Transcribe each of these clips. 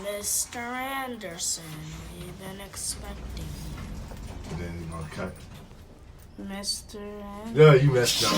Mr. Anderson, we've been expecting you. Then you gonna cut. Mr. Anderson. Yeah, you messed up.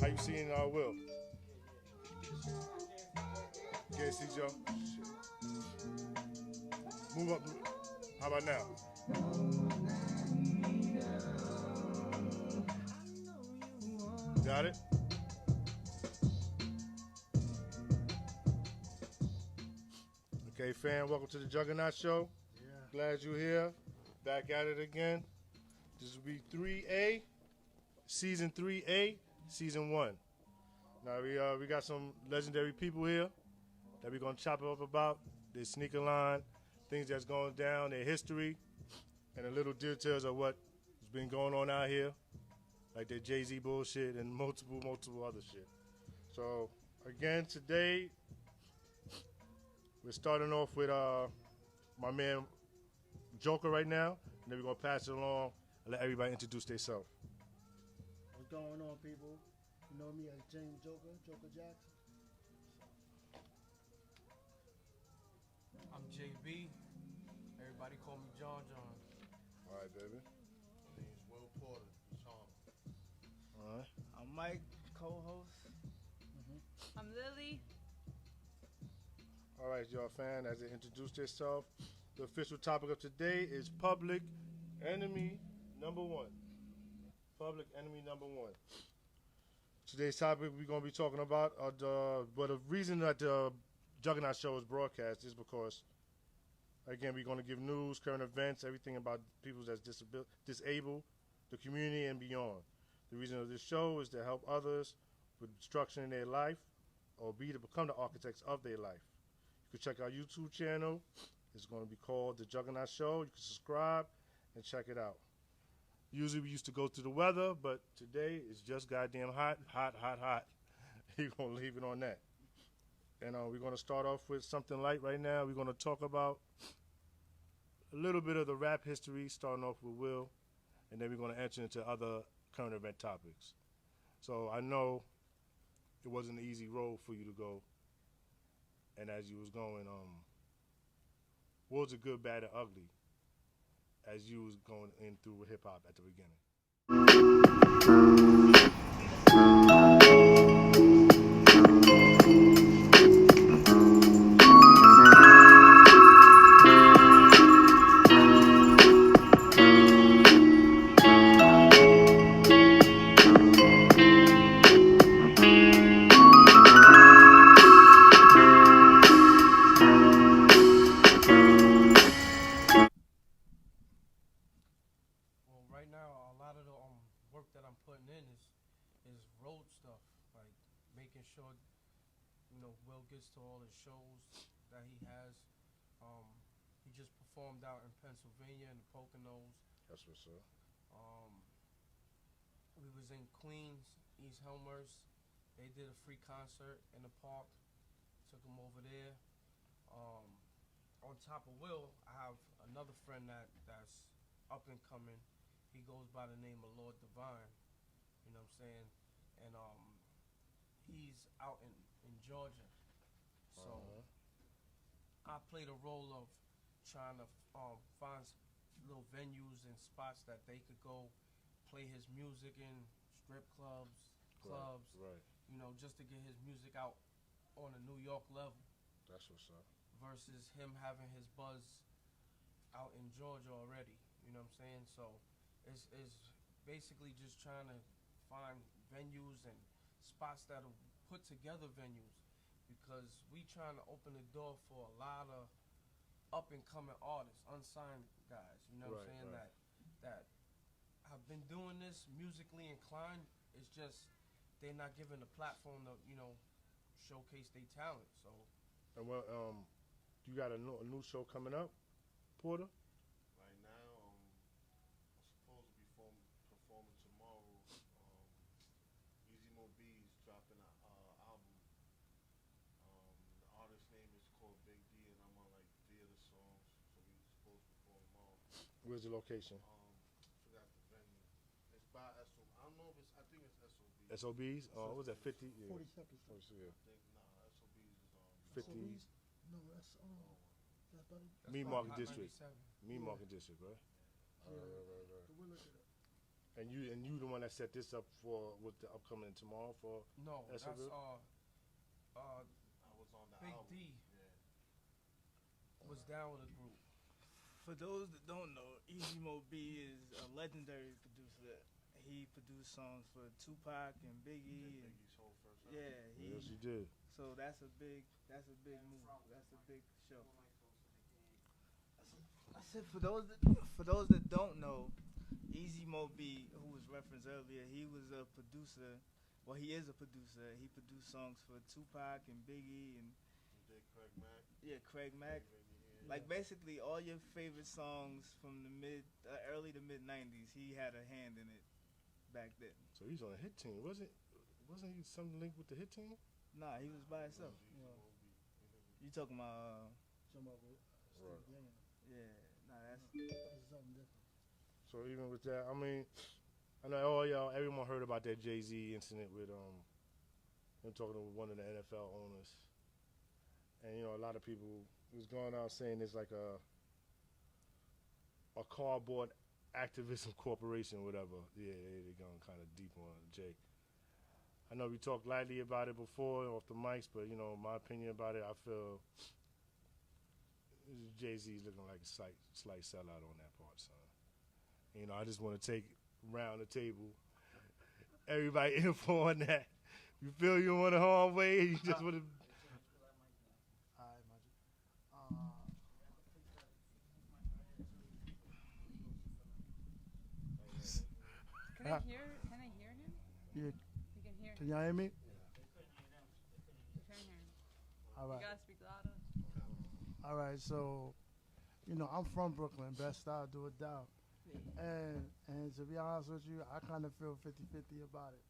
How you seeing Will? Can't see Joe? Shit. Move up. How about now? Got it? Okay, fam, welcome to the Juggernaut Show. Yeah. Glad you're here. Back at it again. This will be 3A, Season 3A, Season 1. Now, we got some legendary people here that we're going to chop up about their sneaker line, things that's going down, their history, and the little details of what's been going on out here, like that Jay-Z bullshit and multiple other shit. So, again, today, we're starting off with my man Joker right now, and then we're going to pass it along and let everybody introduce themselves. What's going on, people? You know me as James Joker Jackson. I'm JB. Everybody call me John. All right, baby. My name's Will Porter, Sean. All right. I'm Mike, co-host. I'm Lily. All right, y'all, fan. As they introduce themselves, the official topic of today is public enemy number one. Public enemy number one. Today's topic we're going to be talking about, the reason that the Juggernaut Show is broadcast is because, again, we're going to give news, current events, everything about people that's disabled, the community, and beyond. The reason of this show is to help others with structure in their life or be to become the architects of their life. You can check our YouTube channel. It's going to be called The Juggernaut Show. You can subscribe and check it out. Usually we used to go through the weather, but today it's just goddamn hot. We're going to leave it on that. And we're going to start off with something light right now. We're going to talk about a little bit of the rap history, starting off with Will, and then we're going to enter into other current event topics. So I know it wasn't an easy road for you to go, and as you was going, what was the good, bad, and ugly as you was going in through hip-hop at the beginning? Right now, a lot of the work that I'm putting in is road stuff, like making sure Will gets to all his shows that he has. He just performed out in Pennsylvania in the Poconos. That's what's up. We was in Queens, East Helmers. They did a free concert in the park. Took him over there. On top of Will, I have another friend that's up and coming. He goes by the name of Lord Divine, you know what I'm saying? And he's out in Georgia. So I played a role of trying to find little venues and spots that they could go play his music in, strip clubs, right. Just to get his music out on a New York level. That's what's up. Versus him having his buzz out in Georgia already, you know what I'm saying? So it's basically just trying to find venues and spots that'll put together venues, because we trying to open the door for a lot of up and coming artists, unsigned guys, you know what I'm saying, right. that have been doing this musically inclined. It's just they're not given the platform to showcase their talent. So And you got a new show coming up, Porter? Right now, I'm Where's the location? Forgot the venue. It's by SO. I don't know if it's. I think it's SOB. SOBs? Oh, what was that 50? Yeah. 42nd Oh, Street. yeah. I think SOBs is 50. SOBs? No, that's that's about it. Me by Market Hot District. 97. Me Yeah. Market District, right? Yeah. Right. We'll look it up. And you the one that set this up for with the upcoming tomorrow for No, that's SOB? I was on the Big album. D Yeah. was down with a group. For those that don't know, Easy Mo B is a legendary producer. He produced songs for Tupac and Biggie, and Biggie's whole first album. yeah, Yes, you did. So that's a big move. That's a big show. I said for those that don't know, Easy Mo B, who was referenced earlier, he was a producer. Well, he is a producer. He produced songs for Tupac and Biggie and He did Craig Mack. Craig Mack. Like basically all your favorite songs from the early to mid '90s, he had a hand in it back then. So he's on a hit team. Wasn't he some link with the hit team? Nah, he was by himself. You talking about? Some of it. Right. Yeah. Nah, that's Something different. So even with that, I mean, I know everyone heard about that Jay-Z incident with him talking to one of the NFL owners, and a lot of people was going out saying it's like a cardboard activism corporation, whatever. Yeah, they're going kind of deep on Jay. I know we talked lightly about it before off the mics, but my opinion about it, I feel Jay-Z's looking like a slight sellout on that part, son. I just want to take round the table, everybody info on that. You feel you on the hard way, you just want to. Alright, Magic. Can I hear him? Yeah. You can hear Can him. y'all hear me? You can hear him. Alright. You gotta speak louder. Alright, so I'm from Brooklyn, best style, do it down. And to be honest with you, I kind of feel 50-50 about it.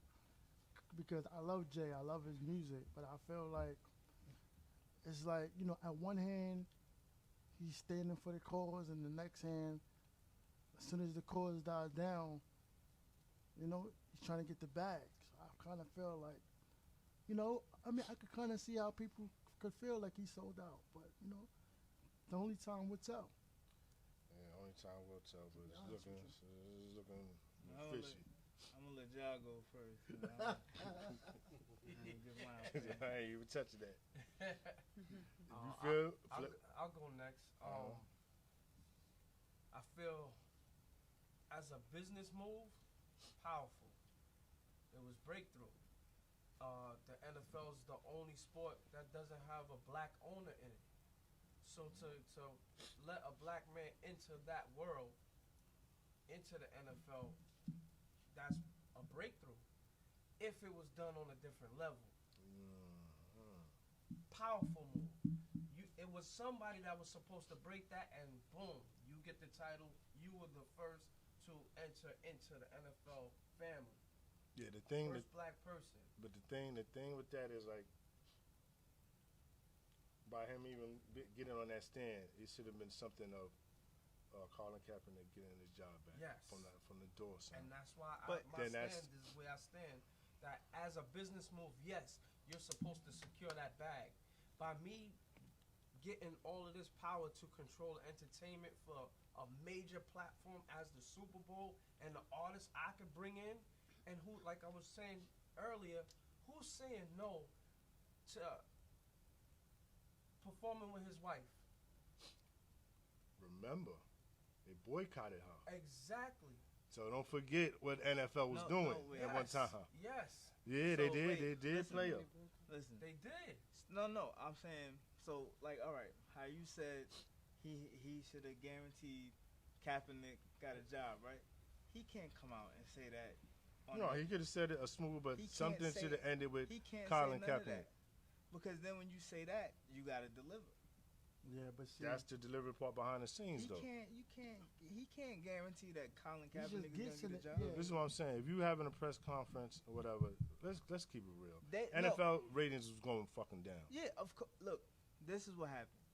Because I love Jay, I love his music, but I feel like it's like, at one hand, he's standing for the cause, and the next hand, as soon as the cause dies down, he's trying to get the bag. So I kind of feel like, I could kind of see how people could feel like he sold out, but, the only time will tell. Yeah, only time will tell, but it's honest looking I'm fishy. gonna let y'all go first. I ain't even touching that. You Uh, feel? I'll go next. I feel as a business move, powerful. It was breakthrough. The NFL is the only sport that doesn't have a black owner in it. So to let a black man into that world, into the NFL, that's a breakthrough. If it was done on a different level. Powerful move. It was somebody that was supposed to break that, and boom, you get the title. You were the first to enter into the NFL family. Yeah, the thing First black person. but the thing with that is like, by him even getting on that stand, it should have been something of Colin Kaepernick getting his job back Yes. from the door, son. And that's why But my stand is where I stand. That as a business move, yes, you're supposed to secure that bag. By me getting all of this power to control entertainment for a major platform as the Super Bowl and the artists I could bring in, and who, like I was saying earlier, who's saying no to performing with his wife? Remember, they boycotted her. Exactly. So don't forget what NFL was doing at one time. Yes. Yeah, So they did. wait, They did listen. play her. Listen. They did. No, I'm saying, so, like, all right, how you said he should have guaranteed Kaepernick got a job, right? He can't come out and say that. No, he could have said it a smooth, but He can't something say- should have ended with He can't Colin say none of Kaepernick. that. Because then when you say that, you got to deliver. Yeah, but see, That's the delivery part behind the scenes, He though. can't guarantee that Colin He just Kaepernick gets is going in to get a it, job. yeah. This is what I'm saying. If you having a press conference or whatever, let's keep it real. No, NFL ratings was going fucking down. yeah, of course. Look, this is what happened.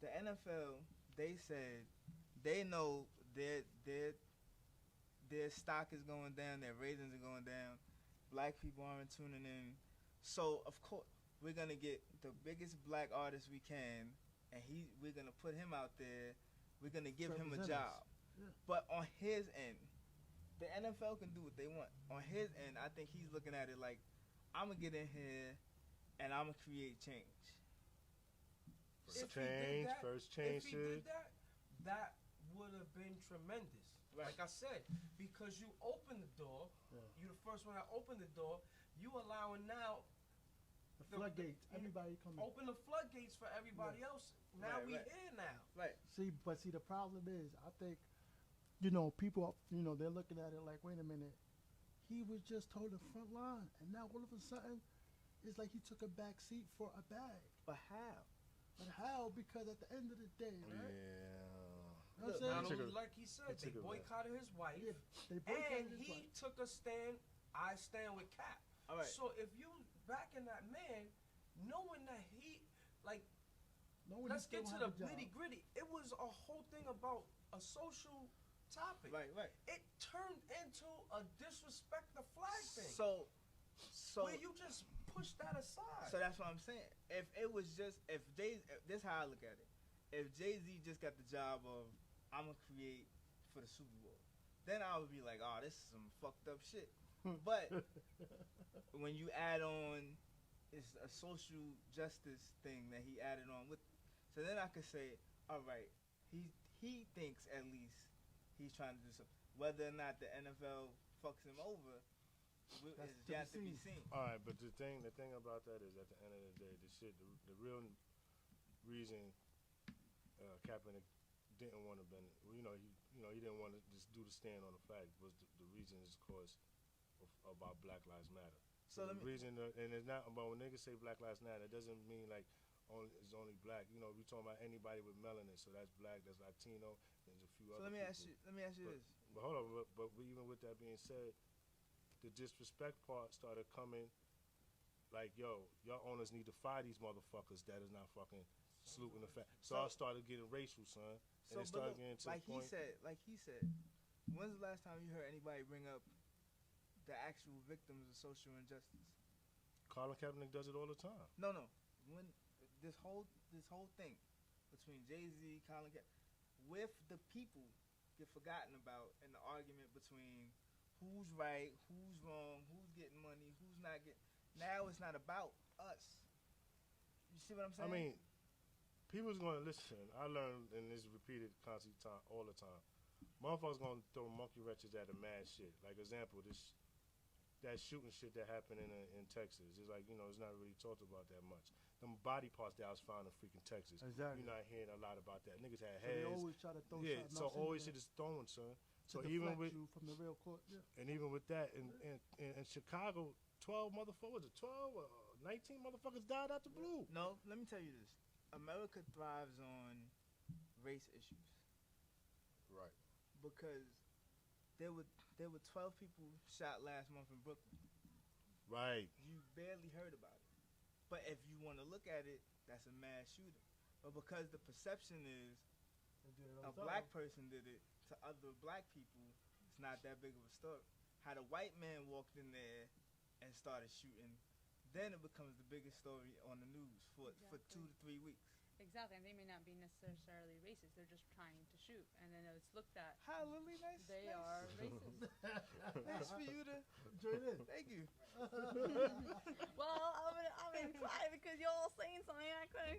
The NFL, they said they know their stock is going down, their ratings are going down. Black people aren't tuning in, so of course we're gonna get the biggest black artist we can, and we're gonna put him out there. We're gonna give him a Represent us. job, Yeah. but on his end, the NFL can do what they want. On his end, I think he's looking at it like, I'm gonna get in here and I'm gonna create change. First If he did change, that- first change If he did shit. that would have been tremendous. Right. Like I said, because you open the door, Yeah. you the first one that opened the door. You allowing now The floodgates. the- Everybody coming. open the floodgates for everybody else. Now Right, we right. here now. Right. See, the problem is, I think, people, they're looking at it like, wait a minute, he was just told the front line, and now all of a sudden, it's like he took a back seat for a bag. But how? But how? Because at the end of the day, right? Yeah. You know what Look, I'm Not saying? took only a- like he said, he they took a boycotted his wife, Yeah, they and boycotted his he wife. took a stand. I stand with Cap. All right. So if you backing that man, knowing that he like. No one Let's still get to have the a job. nitty gritty. It was a whole thing about a social topic. Right. It turned into a disrespect the flag thing. So where you just push that aside. So that's what I'm saying. If it was just this is how I look at it. If Jay-Z just got the job of I'm gonna create for the Super Bowl, then I would be like, oh, this is some fucked up shit. But when you add on, it's a social justice thing that he added on with. So then I could say, all right, he thinks at least he's trying to do something. Whether or not the NFL fucks him over That's is to yet be to be seen. seen. All right, but the thing about that is, at the end of the day, the real reason Kaepernick didn't want to bend, he didn't want to just do the stand on the flag was the reason is cause about Black Lives Matter. So the let me. reason, and it's not about when niggas say Black Lives Matter, it doesn't mean like it's only black. We talking about anybody with melanin, so that's black, that's Latino, there's a few So other let me people. ask you this. But hold on, but even with that being said, the disrespect part started coming. Like, yo, your owners need to fire these motherfuckers that is not fucking saluting the fact. So I started getting racial, son, and it started getting to like the point. like he said, when's the last time you heard anybody bring up the actual victims of social injustice? Colin Kaepernick does it all the time. No. When this whole thing between Jay-Z, Colin Kaepernick, with the people get forgotten about in the argument between who's right, who's wrong, who's getting money, who's not getting. Now it's not about us. You see what I'm saying? I mean, people's going to listen. I learned, and this is repeated constantly all the time. Motherfuckers going to throw monkey wrenches at a mad shit. Like, example, that shooting shit that happened in Texas. It's like, it's not really talked about that much. Them body parts that I was found in freaking Texas. Exactly. You're not hearing a lot about that. Niggas had So they heads. always try to throw Yeah, something so else always in shit is thrown, son. So to even deflect with you from the real court. Yeah. and even with that, in Chicago, 12 motherfuckers, 12 or 19 motherfuckers died out the blue. No, let me tell you this. America thrives on race issues Right. because there were 12 people shot last month in Brooklyn. Right. You barely heard about it. But if you want to look at it, that's a mass shooting. But because the perception is a black person did it to other black people, it's not that big of a story. Had a white man walked in there and started shooting, then it becomes the biggest story on the news for 2 to 3 weeks. Exactly, and they may not be necessarily racist. They're just trying to shoot, and then it's looked at. Hi, Lily. Nice. They nice. are racist. Nice for you to Join in. Thank you. Well, I'm in pride because you're all saying something I couldn't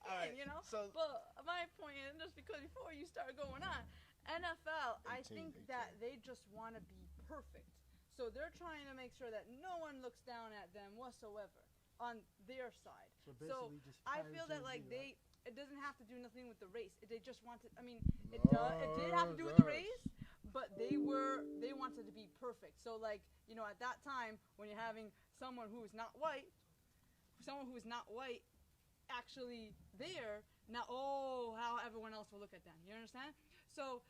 All right, you know. so- but my point is, just because before you start going on, NFL, I 18, think that they just want to be perfect. So they're trying to make sure that no one looks down at them whatsoever on their side. So basically just I fire feel that Jay-Z, like right? it doesn't have to do nothing with the race. They just wanted. I mean, it No, did have to do with it the does. race, but they wanted to be perfect. So like, at that time when you're having someone who is not white, actually there, now how everyone else will look at them. You understand? So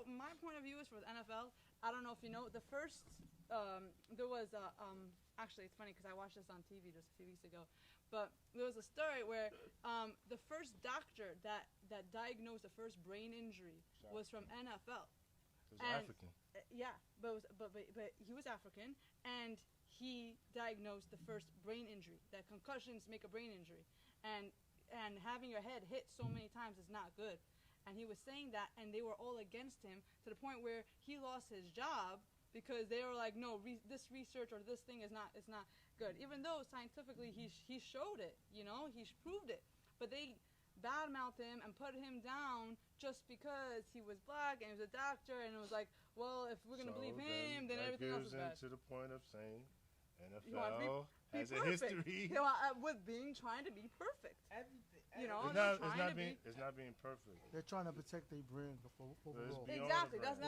my point of view is for the NFL. I don't know if you know the first. There was actually it's funny because I watched this on TV just a few weeks ago But there was a story where the first doctor that diagnosed the first brain injury was from NFL. It was African. Yeah, but he was African, and he diagnosed the first brain injury. That concussions make a brain injury, and having your head hit so many times is not good. And he was saying that, and they were all against him to the point where he lost his job because they were like, no, this research or this thing is not good. Even though scientifically he showed it, you know, he proved it, but they badmouthed him and put him down just because he was black and he was a doctor, and it was like, well, if we're gonna believe him, then everything else is bad. That gives into the point of saying be NFL has a perfect. history. You know, with trying to be perfect. You know, it's not being perfect. They're trying to protect their brand overall. Exactly. That's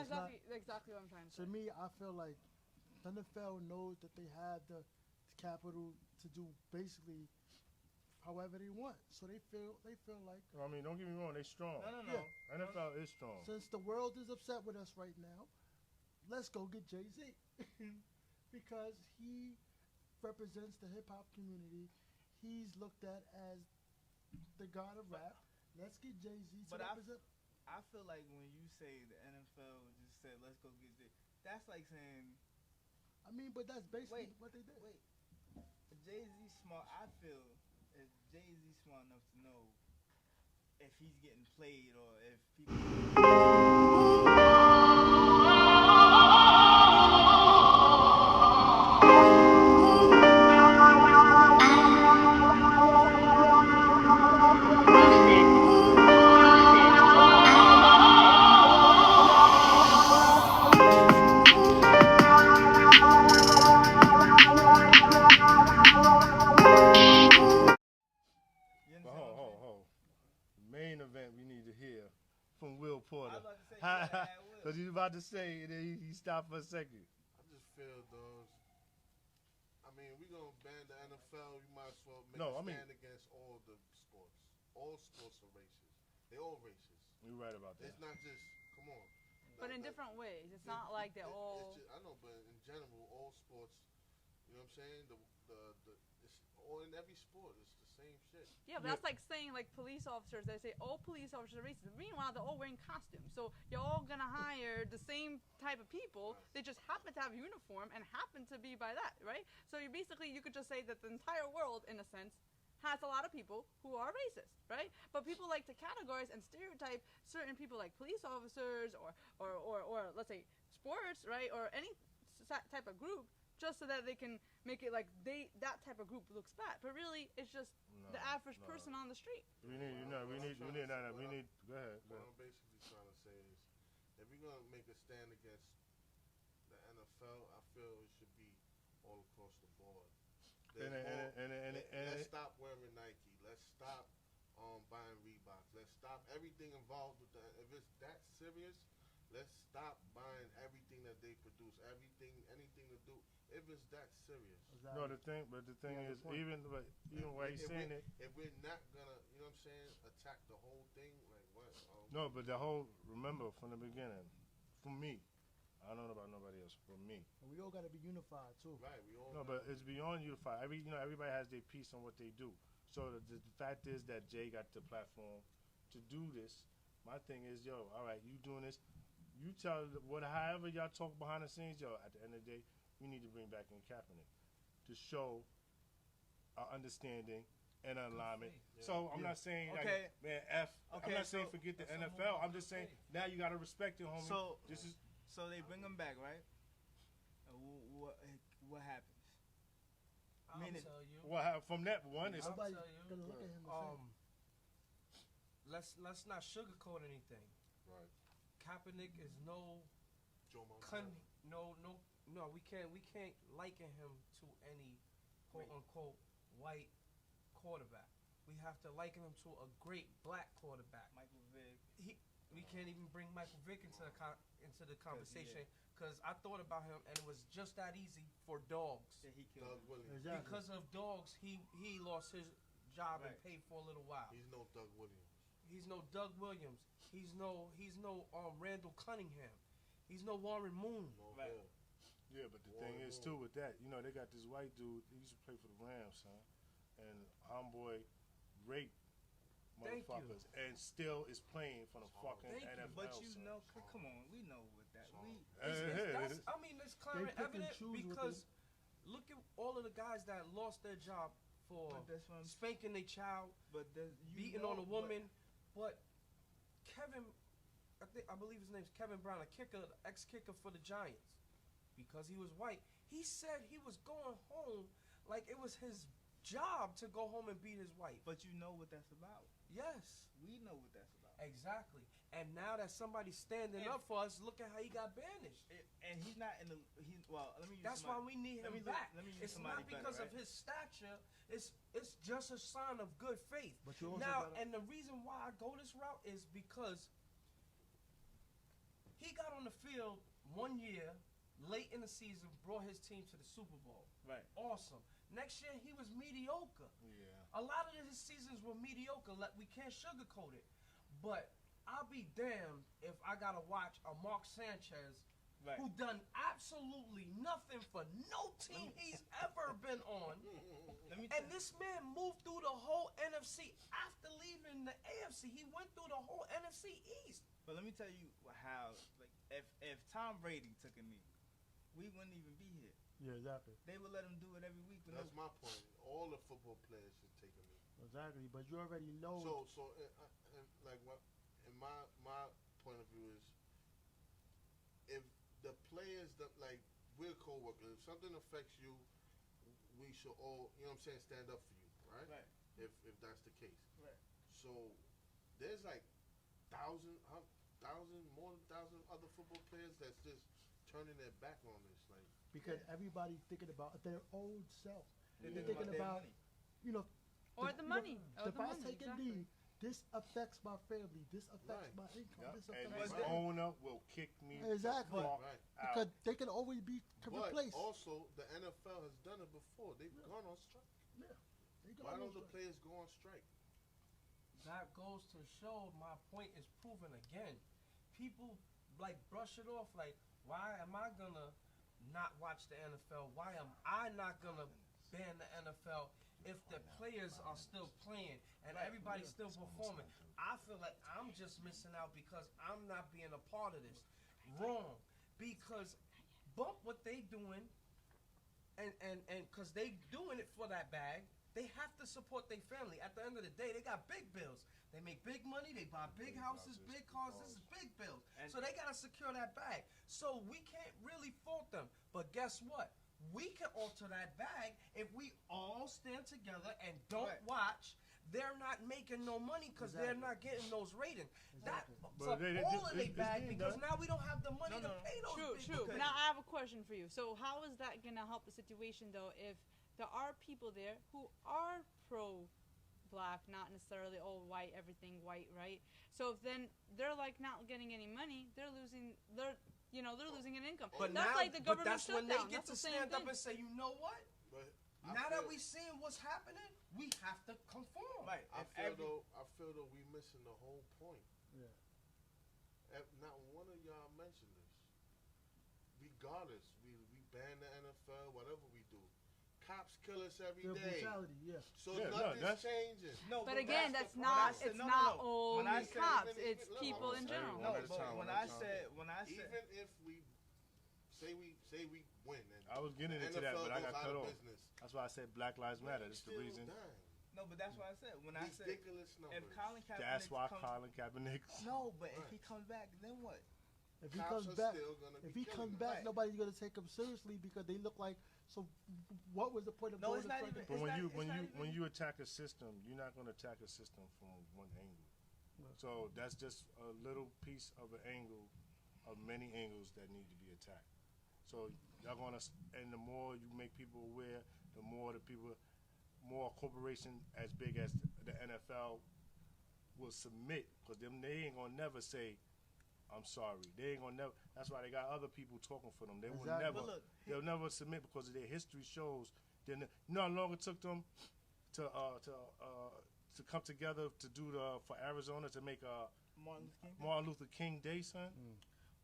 exactly what I'm trying to say. To me, I feel like the NFL knows that they have the capital to do basically however they want. So they feel like. I mean, don't get me wrong, they're strong. No. Yeah. NFL is strong. Since the world is upset with us right now, let's go get Jay-Z because he represents the hip hop community. He's looked at as the god of rap. Let's get Jay-Z to represent. I feel like when you say the NFL just said, let's go get Jay, that's like saying. I mean, but that's basically what they did. Wait, Jay-Z smart. I feel if Jay-Z smart enough to know if he's getting played or if people. Main event we need to hear from Will Porter. I was about to say, because he's about to say, and then he stopped for a second. I just feel, dogs. I mean, we gonna ban the NFL. You might as well make stand against all the sports. All sports are racist. They all racist. You're right about that. It's not just. Come on. But in different ways. It's not like they're all. I know, but in general, all sports. You know what I'm saying? It's all in every sport. It's the same shit. Yeah, but that's like saying like police officers. They say all police officers are racist. Meanwhile, they're all wearing costumes. So you're all gonna hire the same type of people. Right. They just happen to have a uniform and happen to be by that, right? So you could just say that the entire world, in a sense, has a lot of people who are racist, right? But people like to categorize and stereotype certain people like police officers or let's say sports, right? Or any type of group, just so that they can make it like that type of group looks bad. But really, it's just the average person on the street. We need. Go ahead. What I'm basically trying to say is, if we're gonna make a stand against the NFL, I feel it should be all across the board. Let's stop wearing Nike. Let's stop buying Reeboks. Let's stop everything involved with if it's that serious. Let's stop buying everything that they produce. Anything to do. If it's that serious. Exactly. No, the thing is, even while he's saying it. If we're not gonna, you know what I'm saying, attack the whole thing, like what? No, but remember from the beginning, for me, I don't know about nobody else. For me, and we all got to be unified too. Right, we all. No, but it's beyond unified. Everybody has their piece on what they do. So the fact is that Jay got the platform to do this. My thing is, all right, you doing this. You tell however y'all talk behind the scenes, at the end of the day, we need to bring back in Kaepernick to show our understanding and alignment. Yeah. So I'm not saying I'm not saying forget the NFL. I'm just saying now you gotta respect it, homie. So they bring him back, right? What happens? I'll tell you. From that one is. Nobody's gonna look at him the same. Let's not sugarcoat anything. Right. Kaepernick is no. Joe Montana. We can't liken him to any quote unquote white quarterback. We have to liken him to a great black quarterback. Michael Vick. We can't even bring Michael Vick into the conversation because I thought about him and it was just that easy for dogs. Yeah, he killed Doug Williams. Exactly. Because of dogs, he lost his job and paid for a little while. He's no Doug Williams. He's no Doug Williams. He's no Randall Cunningham. He's no Warren Moon. No right. Yeah, but the thing is too with that, they got this white dude. He used to play for the Rams, son, and homeboy raped Thank you. motherfuckers and still is playing for the fucking Thank you. NFL. But you son. know, come on, we know what that we. That's, I mean, it's clear and pick and evident choose what because look at all of the guys that lost their job for But that's what I'm spanking their child, But beating on a woman. But Kevin, I believe his name's Kevin Brown, a kicker, ex-kicker for the Giants, because he was white. He said he was going home like it was his job to go home and beat his wife. But you know what that's about. Yes, We know what that's about. exactly. And now that somebody's standing And- up for us, look at how he got banished. And he's not in the. Well, let me use. That's why somebody, we need let him me look- back. let me use It's somebody not because better, of his stature. It's just a sign of good faith. But you also Now, gotta- and the reason why I go this route is because he got on the field one year, late in the season, brought his team to the Super Bowl. Right. Awesome. Next year, he was mediocre. Yeah. A lot of his seasons were mediocre. We can't sugarcoat it. But I'll be damned if I gotta watch a Mark Sanchez Right. who done absolutely nothing for no team he's ever been on. Let me. And this man moved through the whole NFC after leaving the AFC. He went through the whole NFC East. But let me tell you how. Like, if Tom Brady took a knee, we wouldn't even be here. Yeah, exactly. They would let him do it every week. That's my point. All the football players should take a knee. Exactly. But you already know. So like what? In my point of view is, if the players that like we're co-workers, if something affects you, we should all, you know what I'm saying, stand up for you, right? Right. If that's the case. Right. So there's like more than 1,000 other football players that's just turning their back on this, like. Because everybody's thinking about their own self. They're They're thinking thinking about about, their money. you know, Or the money. Or if the I money, take a exactly. knee, this affects my family. This affects Right. my income. Yep. This And affects his my owner will kick me Exactly. the fuck Right. out. because they can always be But replaced. also, the NFL has done it before. They've gone on strike. They can Why always don't the play. players go on strike? That goes to show my point is proven again. People like brush it off like, why am I gonna not watch the NFL? Why am I not gonna ban the NFL if the players are still playing and everybody's still performing? I feel like I'm just missing out because I'm not being a part of this. Wrong. Because bump what they doing and because they doing it for that bag, they have to support their family. At the end of the day, they got big bills. They make big money. They buy big houses, big cars. This is big bills. And- So they got to secure that bag. So we can't really fault them. But guess what? We can alter that bag if we all stand together and don't Right. watch. They're not making no money because they're Exactly. not getting those ratings. That Exactly. fucks But up they- all of their it's bag being because done. now we don't have the money No, to no. pay those True, big true. Okay. Now I have a question for you. So how is that gonna help the situation though if there are people there who are pro-black, not necessarily all white, everything white, right? So if then they're like not getting any money, they're losing losing an income. But that's now, like the government that's when shutdown. they get That's to the same stand up thing. and say, you know what? But Now that we seeing what's happening, we have to conform. Right. I If feel every- though we missing the whole point. Yeah. Not one of y'all mentioned this. Regardless, we ban the NFL, whatever we do. Cops kill us every Their day. brutality, yeah. So Yeah, no, nothing's that's- changing. No, But again, that's that's the not. point. It's No, no, not no. only When I said cops. even- It's look, people I'm in saying general. No, One at a but time, when one at I a time. said Even if we say we win, and I was getting the into that, NFL but I goes got out cut of off. business, That's why I said Black Lives Matter. we That's the still reason. dying. no, but that's what I said. When I said Ridiculous numbers. if Colin Kaepernick That's why comes, Colin Kaepernick. no, but if Right. he comes back, then what? If he Cops comes are back, still gonna if be he killing comes us. back, Right. nobody's gonna take him seriously because they look like. So, what was the point of No, going it's to not strike? even- But It's when not- you it's when not you even- when you attack a system, you're not going to attack a system from one angle. So that's just a little piece of an angle of many angles that need to be attacked. So y'all gonna, and the more you make people aware, the more the people, more corporation as big as the NFL will submit, because them they ain't gonna never say, I'm sorry. They ain't gonna never. That's why they got other people talking for them. They will Exactly. never. But look, They'll never submit because of their history shows. Then you know how long it took them to come together to do for Arizona to make Martin Luther Martin Luther King King. Day, son.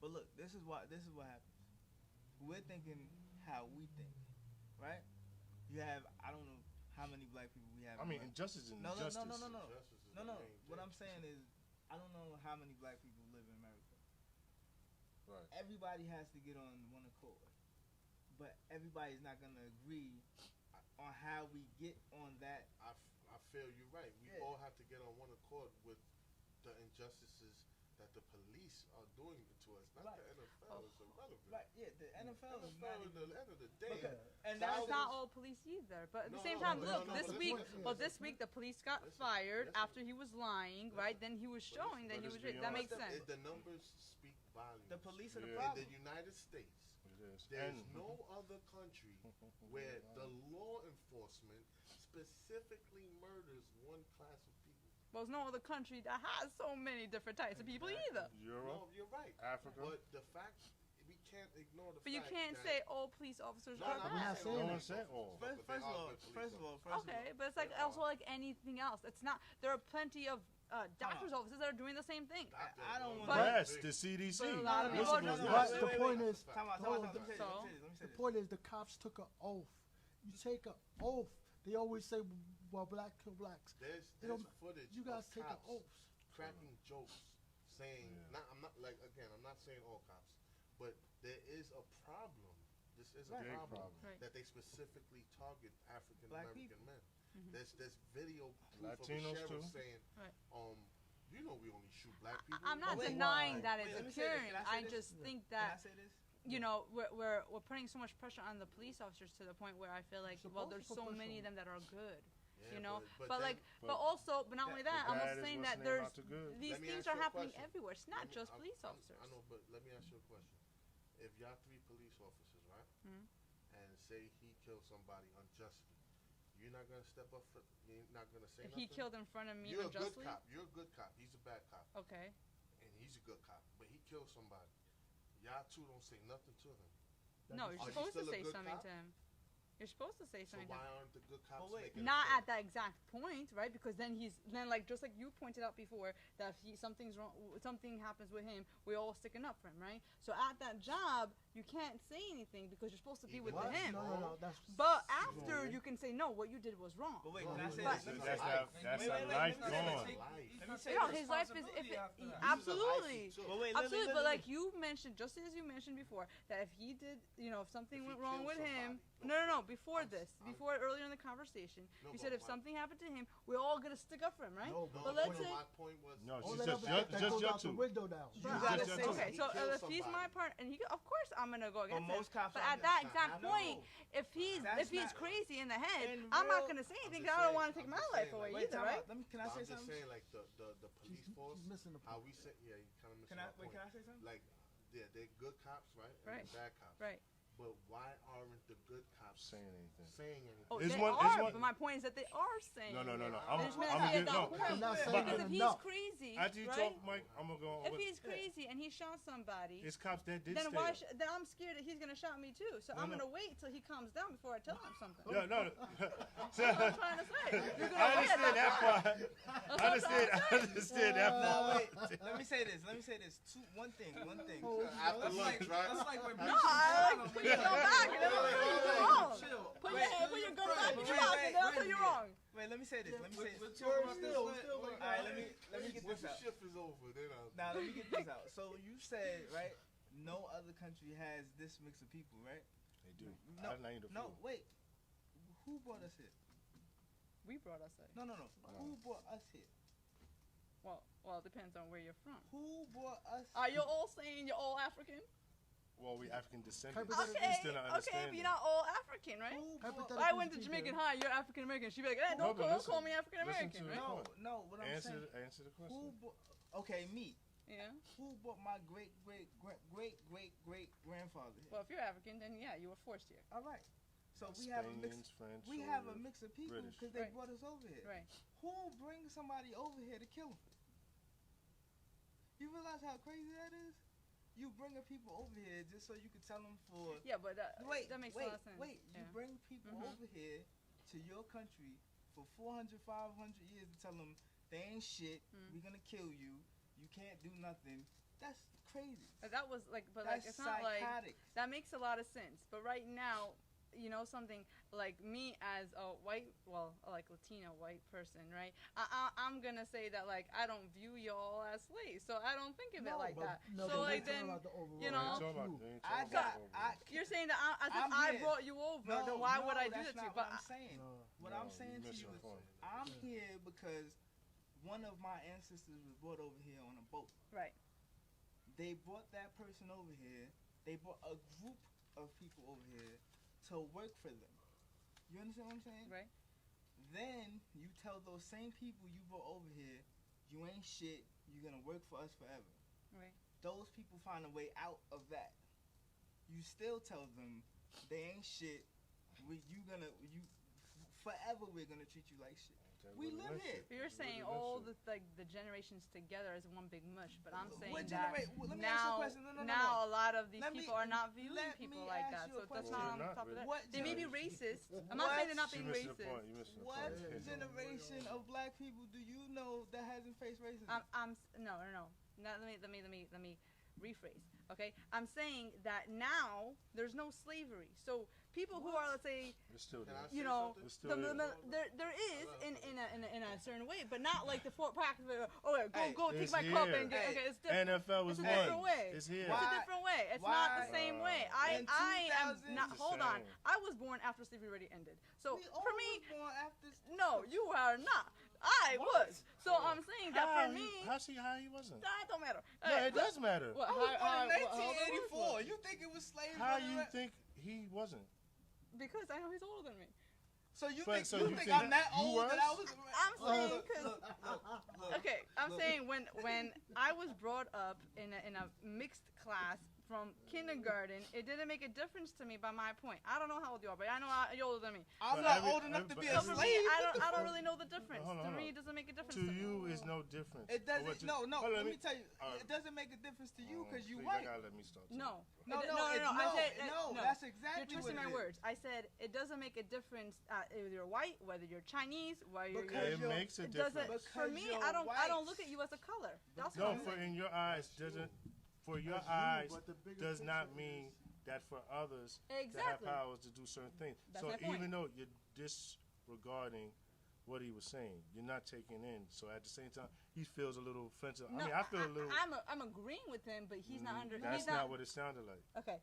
But look, this is what happens. We're thinking how we think, right? You have I don't know how many black people we have. I mean, in injustice is No, no, injustice. no, no, no, no. Justice is No, the no. main What thing. I'm saying is, I don't know how many black people live in America. Right. Everybody has to get on one accord, but everybody's not gonna agree on how we get on that. I feel you're right. We Yeah. all have to get on one accord with the injustices that the police are doing to us. Not Right. the NFL. It's irrelevant. Right? Yeah, the NFL is not NFL, at even. the end of the day, And That's that's not all police either. But at the No, same no, time, no, look, no, this listen, week, listen, well, listen. this week the police got Listen, fired listen. after he was lying, right? Then he was But showing that but he was it's that beyond- makes the, sense. the numbers speak volumes. the police are the Yeah. In problem. the United States, It is. there's And no other country where the law enforcement specifically murders one class of people. Well, there's no other country that has so many different types of people either. Europe, No, you're right. Africa. But the fact, we can't ignore the But you fact can't that say all police officers No, are no, We're I'm not bad. saying No that. one said all. First, But they first of are all, good police first of all, officers. first of all. Okay, but it's like They also are. like anything else. It's not. There are plenty of doctors' offices that are doing the same thing. I don't But- wanna- Yes, the CDC. But a lot of people Listen are to just- this. But the point is, Time out, hold let on. me say this, So? let me say this, let me say the this. point is the cops took an oath. You take an oath. They always say, well, black kill blacks. There's It don't- footage You guys of take an cops oath. cracking jokes, saying, Yeah. I'm not like again, I'm not saying all cops, but there is a problem. This is a Big problem, problem. Right. that they specifically target African Black American people. men. Mhm. There's video proof of the Latinos sheriff too. saying, Right. you know we only shoot black people. I'm not wait, denying why? that Wait, it's let me say this. occurring. Can I say I this? just think Can I that say this? you know we're putting so much pressure on the police officers to the point where I feel like well Supposed there's to put so pressure many on of them that are good. Yeah, You know, but but then- like, but also, but not only that, I'm bad also is saying what's that named there's not too good. these Let me things ask are you a happening question. everywhere. It's not Let me- just I'm- police I'm- officers. I know, but let me ask you a question. If y'all 3 police officers, right, Mhm. and say he killed somebody unjustly, you're not gonna step up for, you're not gonna say If nothing? he killed in front of me You're a unjustly, good cop. You're a good cop. He's a bad cop, okay. and he's a good cop. But he killed somebody. Y'all two don't say nothing to him. No, you're Are you supposed to still a say good something cop? to him. You're supposed to say So something why to him. aren't the good cops But wait, making Not it at that exact point, right? Because then like just like you pointed out before that if something's wrong, something happens with him, we're all sticking up for him, right? So at that job, you can't say anything because you're supposed to be with What? him. No, that's But after you can say no, what you did was wrong. But wait, No, can I say but- this? Let me That's say not, this. that's Wait, a wait, wait, life let me say gone. this. life. Let me say You know, this. his life is if it, This is a life absolutely. he took. But wait, Absolutely, but like listen. you mentioned, just as you mentioned before, that if he did, you know, if something If he went wrong killed with him, somebody. no, before I'm- this, I'm- before earlier in the conversation, No, you but said if my- something happened to him, we're all gonna stick up for him, right? No, No, But no, let's no, say- my point was. No, all she's that just other that just goes your out the two. window now. You Just gotta your say two. Okay, He so killed if he's my somebody. part, and he, of course, I'm gonna go But against him. most cops But are at that not- exact I know. point, if he's That's if he's not- crazy in the head, in I'm not real- gonna say I'm anything. just 'Cause I don't saying- want to take I'm my just life saying, away like, Wait, either, time right? out. Can I I'm say just something? saying, like the police force, She's missing the how point. we say, yeah, you kind of missing Can my I point. wait? Can I say something? Like, yeah, they're good cops, right? And Right. they're bad cops. Right. But why aren't the good cops Saying anything. saying anything? Oh, Is they one- is are, one- but my point is that they are saying. No. it. I'm They just I'm meant to say gonna at give that no. point. They're not But- saying Because if he's enough. crazy, After you right? talk, Mike, I'm gonna go. If with- he's crazy and he shot somebody, It's cops that did then stay why? there. Then I'm scared that he's gonna shot me too. So No, I'm no. gonna wait till he calms down before I tell him something. Yeah, no. That's what I'm trying to say. You're gonna I wait at understand that part. That's what I'm I trying to say. understand that No, part. wait. Let me say this. One thing. After That's like, lunch, right? that's like when No, I like put your gun back and then I'll tell you you're wrong. Chill. Put Wait, your gun back in wait, your mouth wait, and then I'll wait, tell you yeah. wrong. Wait, let me say this. Let me say We're this. talking about Still, this. still, Wait, All right, let me get Once this the out. shift is over, then I'll. Now let me get this out. So you said right, no other country has this mix of people, right? They do. No, I named a no, few. wait. Who brought us here? We brought us there. No. Who brought us here? Well, it depends on where you're from. Who brought us? Are you all saying you're all African? Well, we African descendants. Hypothetically, We still not Okay, understand but you're that. not all African, right? Who If brought? Hypothetically I went to speaking, Jamaican High, you're African American. She'd be like, No, but don't listen, call me African listen American, to right? it. No. What I'm Answer saying. the Who question. brought? Okay, me. Yeah. Who brought my great grandfather here? Well, if you're African, then yeah, you were forced here. All right. So we have a mix. Spaniards, French, We or have a mix of people British. because they Right. brought us over here. Right. Who brings somebody over here to kill them? You realize how crazy that is? You bringing people over here just so you can tell them for Yeah, but wait, that makes wait, a lot of sense. wait. You Yeah. bring people Mhm. over here to your country for 400, 500 years to tell them they ain't shit. Mm. We're gonna kill you. You can't do nothing. That's crazy. That was like, but That's like, it's not like psychotic. that makes a lot of sense. But right now, you know something, like me as a white, well, like Latino white person, right? I'm gonna say that like I don't view y'all as slaves, so I don't think of it like that. No, So but like we're talking then, about the overall. you know, you're saying that I'm I here. brought you over, No, then why would I do that's that to you? not But what I'm saying. What I'm saying to you is, I'm here because one of my ancestors was brought over here on a boat. right. They brought that person over here. They brought a group of people over here to work for them. You understand what I'm saying? Right. Then you tell those same people you brought over here, you ain't shit. You're gonna work for us forever. Right. Those people find a way out of that. You still tell them they ain't shit. Forever we're gonna treat you like shit. We live here. But you're saying all the the generations together is one big mush, but I'm saying What that let me ask you a question. now a lot of these Let me- people are not viewing let people me like ask that. you So a that's question. not on Well, top of they're that. What They may be generation- racist. I'm not saying they're not You're being missing the racist. point. You're missing the What point. generation of black people do you know that hasn't faced racism? No. Now, let me rephrase. Okay, I'm saying that now there's no slavery. So people who are, let's say, It's still Can I there. say you know, something? It's still there. there is in a certain way, but not like the practice. Oh, yeah, Hey, go take it's my cup here. and get. Hey, Okay, it's different. NFL was It's a different one. way. It's here. It's a different way. It's not Why- the same way. In I am 2000 not. It's the Hold on. same. I was born after slavery already ended. So We for all me, was born after. no, you are not. I was. So I'm saying that for me, How he wasn't? that don't matter. Yeah, it does matter. What, I was born in how old was 1984. it? You think it was slavery? How you think he wasn't? Because I know he's older than me. So you But- think so you you think think I'm that you old that I was? was? I'm saying Look, 'cause- look. Okay, I'm saying when I was brought up in a mixed class from kindergarten, it didn't make a difference to me by my point. I don't know how old you are, but I know you're older than me. I'm But not every- old enough to but be So a for every- me, slave. I don't really know the difference. Hold on, To hold me, on. it doesn't make a difference To to me. you is no difference. It But what doesn't. you- No. Hold on, Let me tell you, Alright. it doesn't make a difference to you because you please, white. You gotta let me start. No. No, It- no, I said no. no. That's You're exactly what twisting it my is. words. I said it doesn't make a difference whether you're white, whether you're Chinese, whether you're. Because It makes a It doesn't. difference. For me, you're I don't white. look at you as a color. That's No, what I'm for saying. in your eyes doesn't. For your That's you, eyes but the bigger does not picture mean is- that for others Exactly. to have powers to do certain things. That's so my point. even though you're disregarding what he was saying, you're not taking in. So at the same time, he feels a little offensive. No, I mean, I feel a little. I'm agreeing with him, but he's not under. That's he's not what it sounded like. Okay,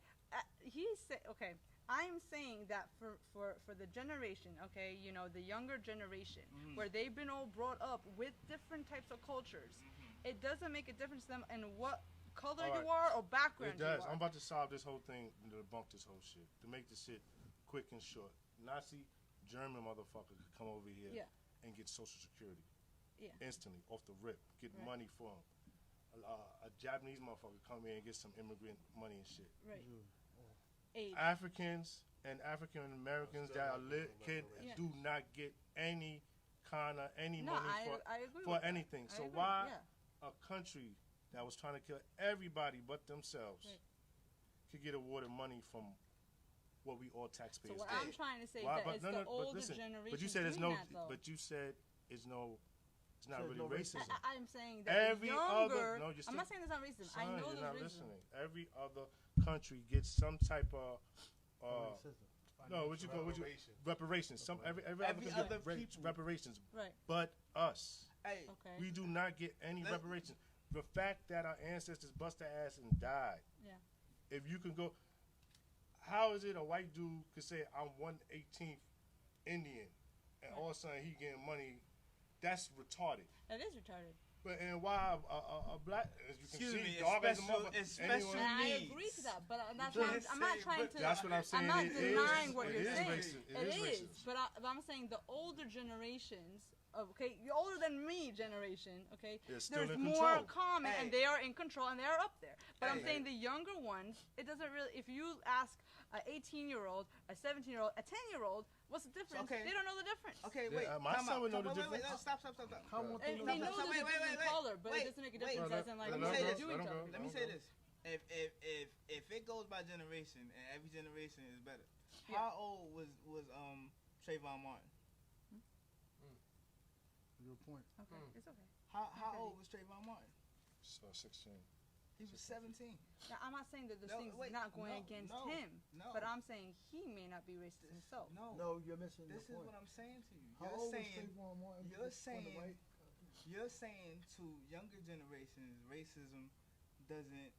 he said. Okay, I'm saying that for the generation, okay, you know, the younger generation, where they've been all brought up with different types of cultures, it doesn't make a difference to them in what color All you right. are or background It does. you are. I'm about to solve this whole thing, to debunk this whole shit, to make this shit quick and short. Nazi German motherfucker could come over here Yeah. and get Social Security Yeah. instantly off the rip, get Right. money for him. A Japanese motherfucker come here and get some immigrant money and shit. Right. Age. Africans and African Americans that are can Yeah. do not get any kind of No, money I agree for with that. anything. I So agree, why yeah. a country that was trying to kill everybody but themselves Right. could get awarded money from what we all taxpayers So what pay? I'm trying to say Why- is that but it's no, the no, but older listen, generation But you said it's doing no. that, though. But you said it's no. It's not Said really no racism. I'm saying that Every younger. other. No, you're I'm still, not saying there's not racism. I son, know you're not there's racism. listening. Every other country gets some type of. No, what you call reparations. Some every Every other country other get people. reparations, Right. but us. Hey, Okay. We do not get any Let- reparations. The fact that our ancestors bust their ass and died. Yeah. If you can go, how is it a white dude could say I'm 1/18th Indian, and all of a sudden he getting money? That's retarded. That is retarded. But and why a black, as you can Excuse see, me, dog as a special- mother, it's special And I needs. agree to that, but that's You why can't I'm not say- trying but to. That's what I'm saying. I'm not it denying is, what it you're is saying. racist. It is, racist. but I'm saying the older generations. Okay, you're older than me generation. Okay, They're still there's in more control. common, Hey. and they are in control, and they are up there. But I'm Hey. saying the younger ones, it doesn't really. If you ask an 18-year-old, a 17-year-old, a 10-year-old, what's the difference? Okay. They don't know the difference. Okay, Yeah, wait. my time son out. would know the Wait, difference. no, stop. How much And they they know know? there's a Wait, difference in color, but wait. it doesn't make a Wait. difference as in like Let what me they say do this. each other. Let me say this. If it goes by generation and every generation is better, Yeah. how old was Trayvon Martin? Good point. Okay, it's okay. How old was Trayvon Martin? So 16. He was 17. Now, I'm not saying that this No, thing's wait, not going no, against no, him, no. but I'm saying he may not be racist himself. No, No, you're missing this the is point. what I'm saying to you. How You're old was saying, Trayvon Martin? you're when the saying, white- you're saying to younger generations, racism doesn't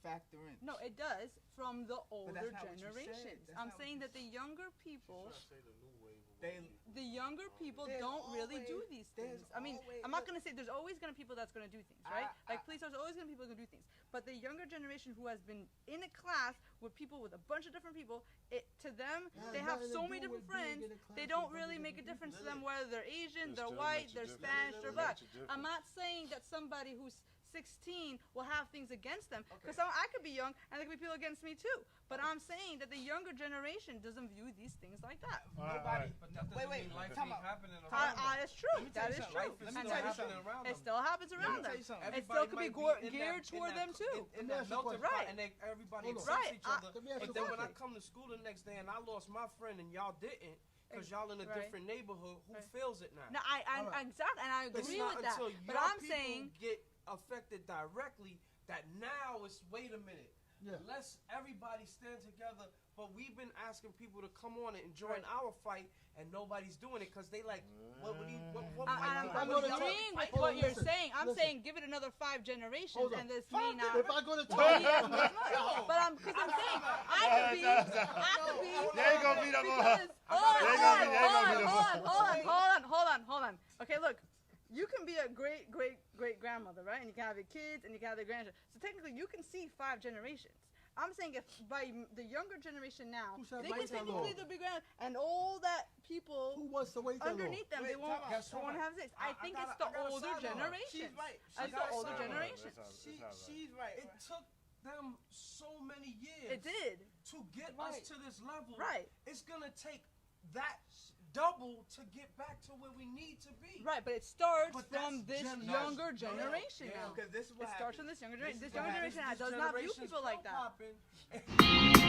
factor in. No, it does from the older that's not what you said. generations. That's I'm not what saying you that the younger people, Should I say the new wave of They- white people? the younger people There's don't really do always- these there's things. I mean, always- I'm not gonna say there's always gonna be people that's gonna do things, right? I- Like police officers, always gonna be people who do things. But the younger generation who has been in a class with people with a bunch of different people, to them, That they has have nothing to so do many different with being friends. in a class They with don't a bunch really of make a different difference to people. them whether they're Asian, It they're still white, makes a they're difference. Spanish, It they're makes black. a difference. I'm not saying that somebody who's 16 will have things against them, because Okay. I could be young and there could be people against me too. But I'm saying that the younger generation doesn't view these things like that. All right, all Nobody. right. But that doesn't Wait, mean life time ain't out. happening around them. That's true. Let me tell That you is something. true. Life is And still that is happening true. around It them. still happens around Let me tell them. you something. It Everybody still could be might be in geared that- toward in them that- too. In Let me that ask you a melting question. pot, Right. and everybody Hold on. accepts Right. each other. Let me ask you But a then when I question. come to school the next day and I lost my friend and y'all didn't, because y'all in a Right. different neighborhood, who Right. feels it now? No, All right. exactly, and I It's agree not with that. until But your I'm people saying, get affected directly that now it's wait a minute. Yeah. Let's everybody stand together. But we've been asking people to come on and join Right. our fight, and nobody's doing it because they like, what would he? What I'm white I'm people? gonna what y'all agreeing with fighting what on, you're listen, saying. I'm listen. saying give it another 5 generations, Hold on. and this Fuck may it. not. If I go to Well, Target, yeah, but I'm saying I could be. They ain't gonna beat up on her. Hold on. Okay, look. You can be a great grandmother, right? And you can have your kids and you can have their grandchildren. So technically, you can see 5 generations. I'm saying if by the younger generation now, Who said they can wait that technically long? the big grand and all that people who wants to wait that long? underneath them, Wait, they won't time out. Guess they won't what? have this. I think got it's a- the I got a older side on her. generation. She's right. It's She the got a older side on her. generation. She's right. It took them so many years. It did. To get Right. us to this level. Right. It's gonna take that double to get back to where we need to be. Right, but it starts But from that's this No, younger generation yeah, now. Because this is what It starts from happens. this younger generation. This What younger happens generation is does this not view generation's people like pill that. popping.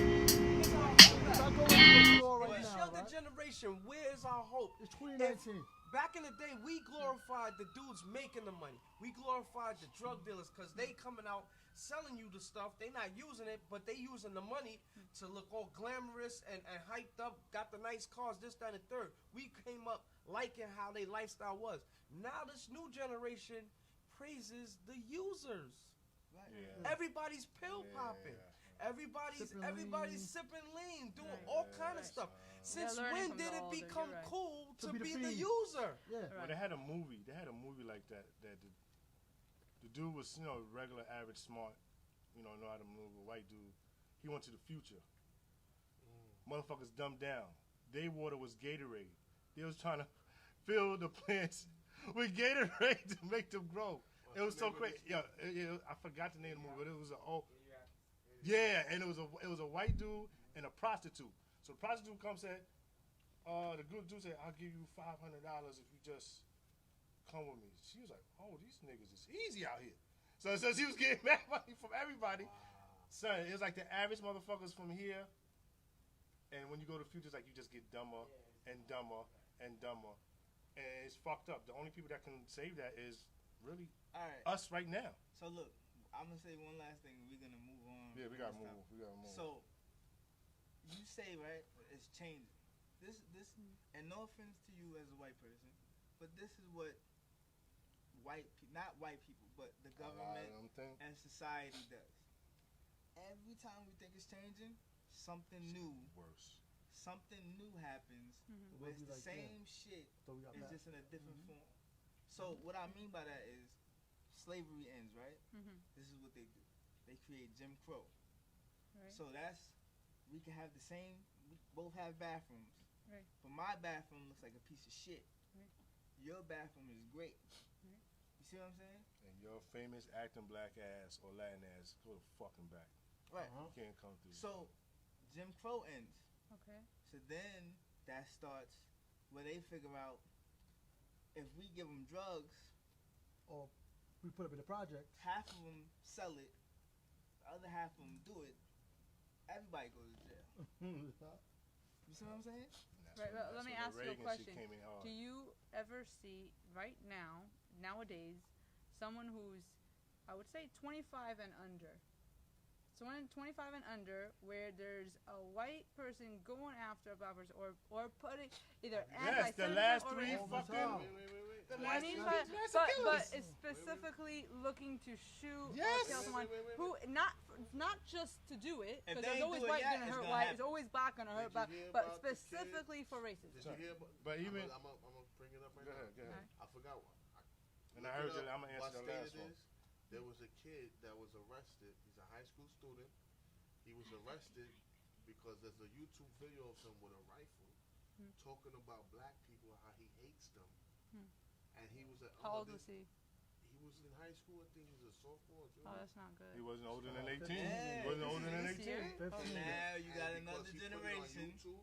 If I go into a store right This now, younger right? generation, where is our hope? It's 2019. Back in the day, we glorified the dudes making the money. We glorified the drug dealers because they coming out selling you the stuff. They not using it, but they using the money to look all glamorous and hyped up, got the nice cars, this, that, and the third. We came up liking how their lifestyle was. Now this new generation praises the users. Right. Yeah. Everybody's pill Yeah. popping. Everybody's Sipping sipping lean, doing Right. all kind of Right. stuff. Since learning when from did the it older, become you're right. cool To to be the be the fiend. user? Yeah. Well, they had a movie. They had a movie like that. That the dude was, regular, average, smart, know how to maneuver. White dude. He went to the future. Motherfuckers dumbed down. Their water was Gatorade. They was trying to fill the plants with Gatorade to make them grow. It was so crazy. Yeah, I forgot the name of the movie, but it was and it was a white dude and a prostitute. So the prostitute comes and said, the good dude said, "I'll give you $500 if you just come with me." She was like, "Oh, these niggas is easy out here." So she was getting mad money from everybody. Son, it was like the average motherfuckers from here. And when you go to the future, it's like you just get dumber and dumber and dumber. And it's fucked up. The only people that can save that is really All right. us right now. So look, I'm gonna say one last thing. We're gonna move on. Yeah, we gotta this move. time. We gotta move. So you say right, it's changing. This, and no offense to you as a white person, but this is what not white people, but the government and society does. Every time we think it's changing, something new happens. Where it's the like same shit. So we got It's that. just in a different form. So what I mean by that is slavery ends, right? This is what they do. They create Jim Crow. Right. So we can have the same, we both have bathrooms. Right. But my bathroom looks like a piece of shit. Right. Your bathroom is great. Right. You see what I'm saying? And your famous acting black ass or Latin ass, go the fucking back. Right. You can't come through. So Jim Crow ends. Okay. So then that starts where they figure out if we give them drugs, Or we put up in the project. half of them sell it, the other half of them do it. Everybody goes to jail. You see what I'm saying? Right, well, let me ask you a question. Came in hard. Do you ever see right now, nowadays, someone who's, I would say, 25 and under? Someone 25 and under, where there's a white person going after a black person, or putting either Yes, the anti-Semitism last or three racism. fucking. The I last mean, three- but it's specifically looking to shoot Yes. or kill someone who not just to do it, If because they there's ain't always do it white yet, gonna it's hurt gonna white, happen. it's always black gonna hurt Did black, you hear but about the kid? specifically for racism. Did you hear about? But even. I'm gonna bring it up right Go now. ahead, go ahead. I forgot. And I heard look it you. up I'm gonna what answer the state last it one. is. There was a kid that was arrested. He's a high school student. He was arrested because there's a YouTube video of him with a rifle talking about black people, how he hates them. And he was at How old was he? He was in high school. I think he was a sophomore. Oh, Junior. that's not good. He wasn't older than Yeah. 18. Yeah. He wasn't older than This 18. year? So now you got And another because he put it on generation. YouTube,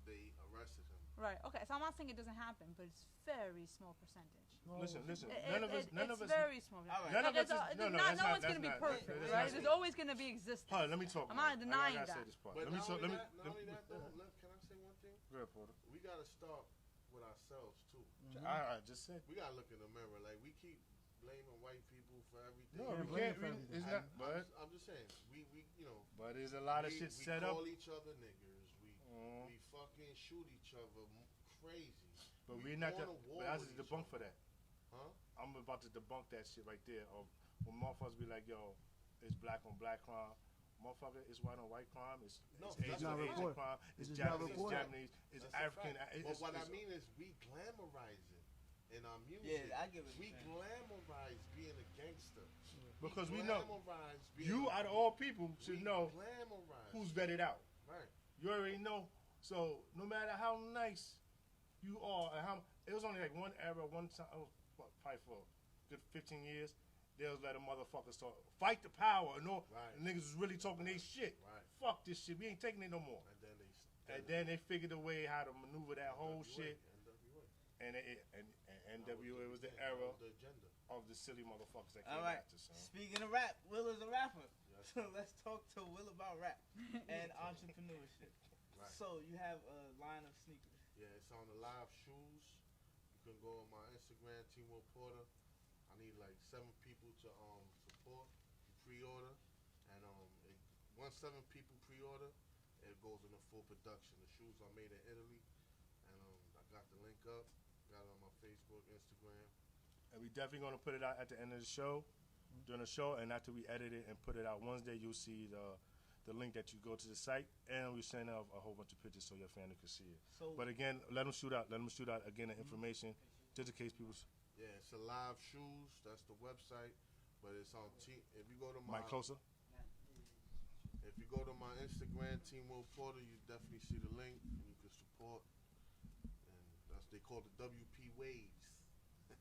they arrested him. Right. Okay. So I'm not saying it doesn't happen, but it's very small percentage. Listen. None None of it's us. very small. All right. None of us. It's Is, no, not, that's no not. one's That's going to be not. perfect, that's right? not- There's always going to be existence. Hold on, let me talk. I'm about not it. denying I gotta say that. this part. But Let me not talk. only Let me. that, not only that, though, can I say one thing? Go ahead, Porter. We gotta start with ourselves too. I just said. We gotta look in the mirror. Like we keep blaming white people for everything. No, Yeah, we blame can't. for everything. It's And not. But I'm just saying. We you know. but there's a lot of we, shit we set up. call each other niggers. Mhm. We fucking shoot each other crazy. But we we're not. going That, to war but I with was each debunk other. for that. Huh? I'm about to debunk that shit right there. Of when motherfuckers be like, yo, it's black on black crime. Motherfucker, it's white on white crime. It's No, Asian that's on not Asian reported. crime. It's It's not Japanese, reported. Japanese. It's That's a African. fact. It's, But what I it's- mean is we glamorize it in our music. Yeah, I get what We you're saying. glamorize being a gangster. because we know Glamorize being you, a- out of all people, should we know glamorize. who's vetted out. Right. You already know. So no matter how nice you are, and how it was only like one era, one time, probably for a good 15 years, they'll let a motherfucker start fight the power. And all Right. the niggas was really talking their shit. Right. Fuck this shit. We ain't taking it no more. And then they figured a way how to maneuver that whole shit. NWA. And NWA was the era The agenda. of the silly motherfuckers that All came right. after. So. Speaking of rap, Will is a rapper. Yes. So let's talk to Will about rap and entrepreneurship. Right. So you have a line of sneakers. Yeah, it's on the live shoes. You can go on my Instagram, Team Will Porter. I need like 7 people to support, pre-order, and once 7 people pre-order, it goes into full production. The shoes are made in Italy, and I got the link up. Got it on my Facebook, Instagram. And we definitely gonna put it out at the end of the show, during the show, and after we edit it and put it out Wednesday, you'll see the link that you go to the site, and we send out a whole bunch of pictures so your family can see it. So But again, let them shoot out. Let them shoot out again the information, just in case people. Yeah, it's a live shoes. That's the website, but it's on If you go to my Mike closer. If you go to my Instagram, Team Will Porter, you definitely see the link, and you can support. And they call it WP Waves.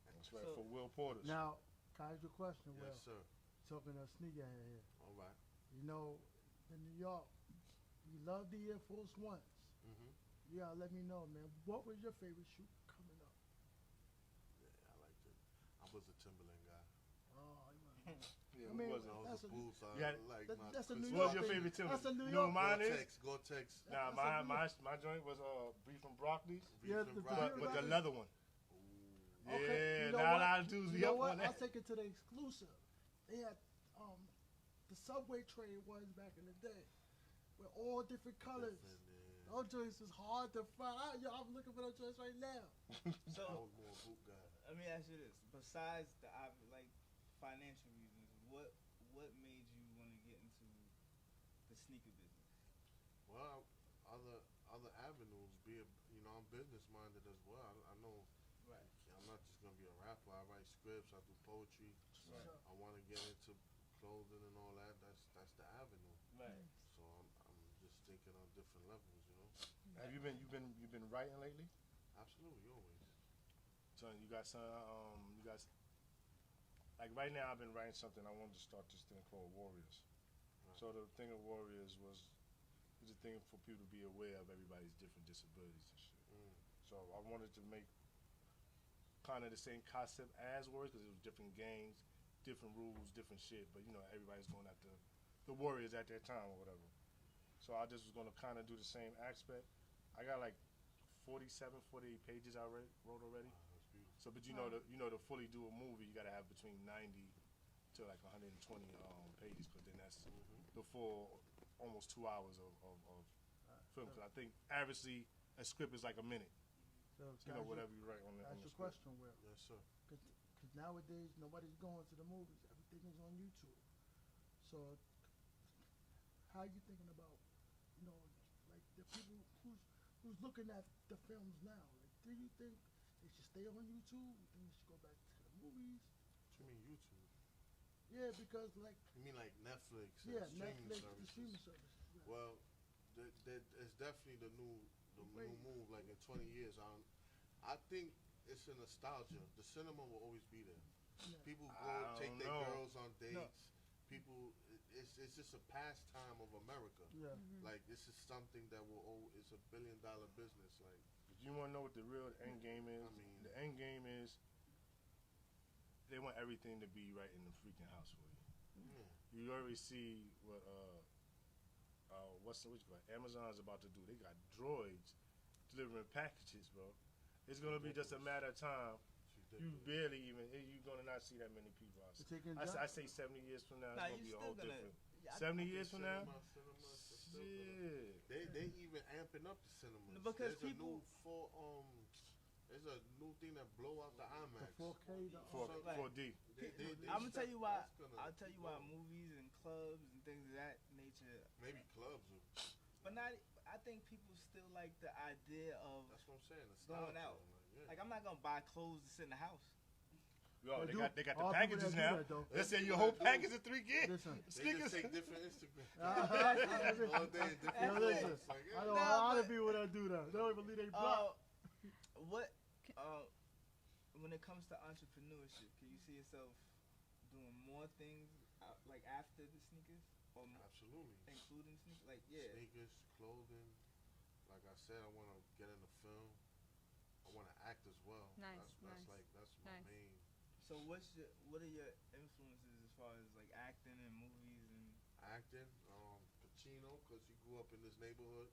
That's right, So- for Will Porter. Now, can I ask you a question, Will? Yes, sir. Talking to sneakerhead here. All right. You know, in New York, you love the Air Force Ones. Mm-hmm. You gotta let me know, man. What was your favorite shoe coming up? Yeah, I liked it. I was a Timberland guy. Oh, Yeah, I mean, who wasn't? I was That's a a- Bulls. So Yeah, I like that- my that's a New Chris What was York your thing. favorite Timberland? That's a New You know York what mine is? Gore-Tex. Nah, That's my a New- my joint was beef and broccoli's, Yeah, Beef and the- Broccoli. but with the leather one. Ooh. Yeah, Okay, you know not a what? lot of dudes You be know up what? on I'll that. take it to the exclusive. They had the subway train ones back in the day, with all different colors. Different, Those joints is hard to find. I'm looking for those joints right now. I So was more a boot guy. let me ask you this: besides the like financial reasons, what made you want to get into the sneaker business? Well, other avenues. I'm business minded as well. I know. Right. I'm not just gonna be a rapper. I write scripts. I do poetry. Right. I want to get into clothing and all that. That's the avenue. Right. So I'm just thinking on different levels. Have you been writing lately? Absolutely, always. So you got some like right now I've been writing something. I wanted to start this thing called Warriors. Right. So the thing of Warriors was a thing for people to be aware of everybody's different disabilities and shit. So I wanted to make kind of the same concept as Warriors because it was different gangs, different rules, different shit. But you know everybody's going after the Warriors at that time or whatever. So I just was going to kind of do the same aspect. I got like 47, 48 pages I wrote already. Wow, that's beautiful. So, but to fully do a movie, you got to have between 90 to like 120 pages, because then that's the full almost 2 hours of film. Because I think averagely a script is like a minute. So, Whatever you write on the That's your script. question, Will. Yes, sir. Because nowadays nobody's going to the movies. Everything is on YouTube. So, how are you thinking about, like the people who's looking at the films now? Like, do you think they should stay on YouTube? You think they should go back to the movies? What you mean YouTube? Yeah, because like You mean like Netflix and streaming Netflix, services? the streaming services. Yeah. Well, it's definitely the new move. Like in 20 years, I think it's a nostalgia. The cinema will always be there. Yeah. People I go take don't their know. girls on dates. No. People, it's just a pastime of America. Yeah. Like this is something that it's $1 billion business. Like But you want to know what the real end game is? I mean- The end game is they want everything to be right in the freaking house for you. yeah. You already see what Amazon's about to do. They got droids delivering packages, bro. It's gonna be just a matter of time. It's You ridiculous. barely even you're gonna not see that many people They're outside. taking I say 70 years from now, Nah, it's gonna you be a still whole gonna. different. Yeah, 70 years from now, Cinemas are still shit. They even amping up the cinemas. Because there's people- there's a new thing that blow out the IMAX. 4K. For So- 4D. I'm gonna tell you why. that's gonna I'll tell you why blow. movies and clubs and things of that nature. Maybe clubs. But not. I think people still like the idea of That's what I'm saying. Going Nostalgia, out. yeah. like I'm not gonna buy clothes to sit in the house. Yo, They they got the all people packages that do now. that, though. Let's say your whole package is 3 gigs. Listen. They just Sneakers. take different Instagram. Listen. All day, different Yo, listen. photos. Like, I yeah. know No, a lot of but- people that do that. They don't even leave their block. What? When it comes to entrepreneurship, can you see yourself doing more things like after the sneakers, or Absolutely. including sneakers? Like yeah. Sneakers, clothing. Like I said, I want to get into film. I want to act as well. Nice, That's nice. that's my Nice. main. So what are your influences as far as like acting and movies and? Acting, Pacino, because he grew up in this neighborhood.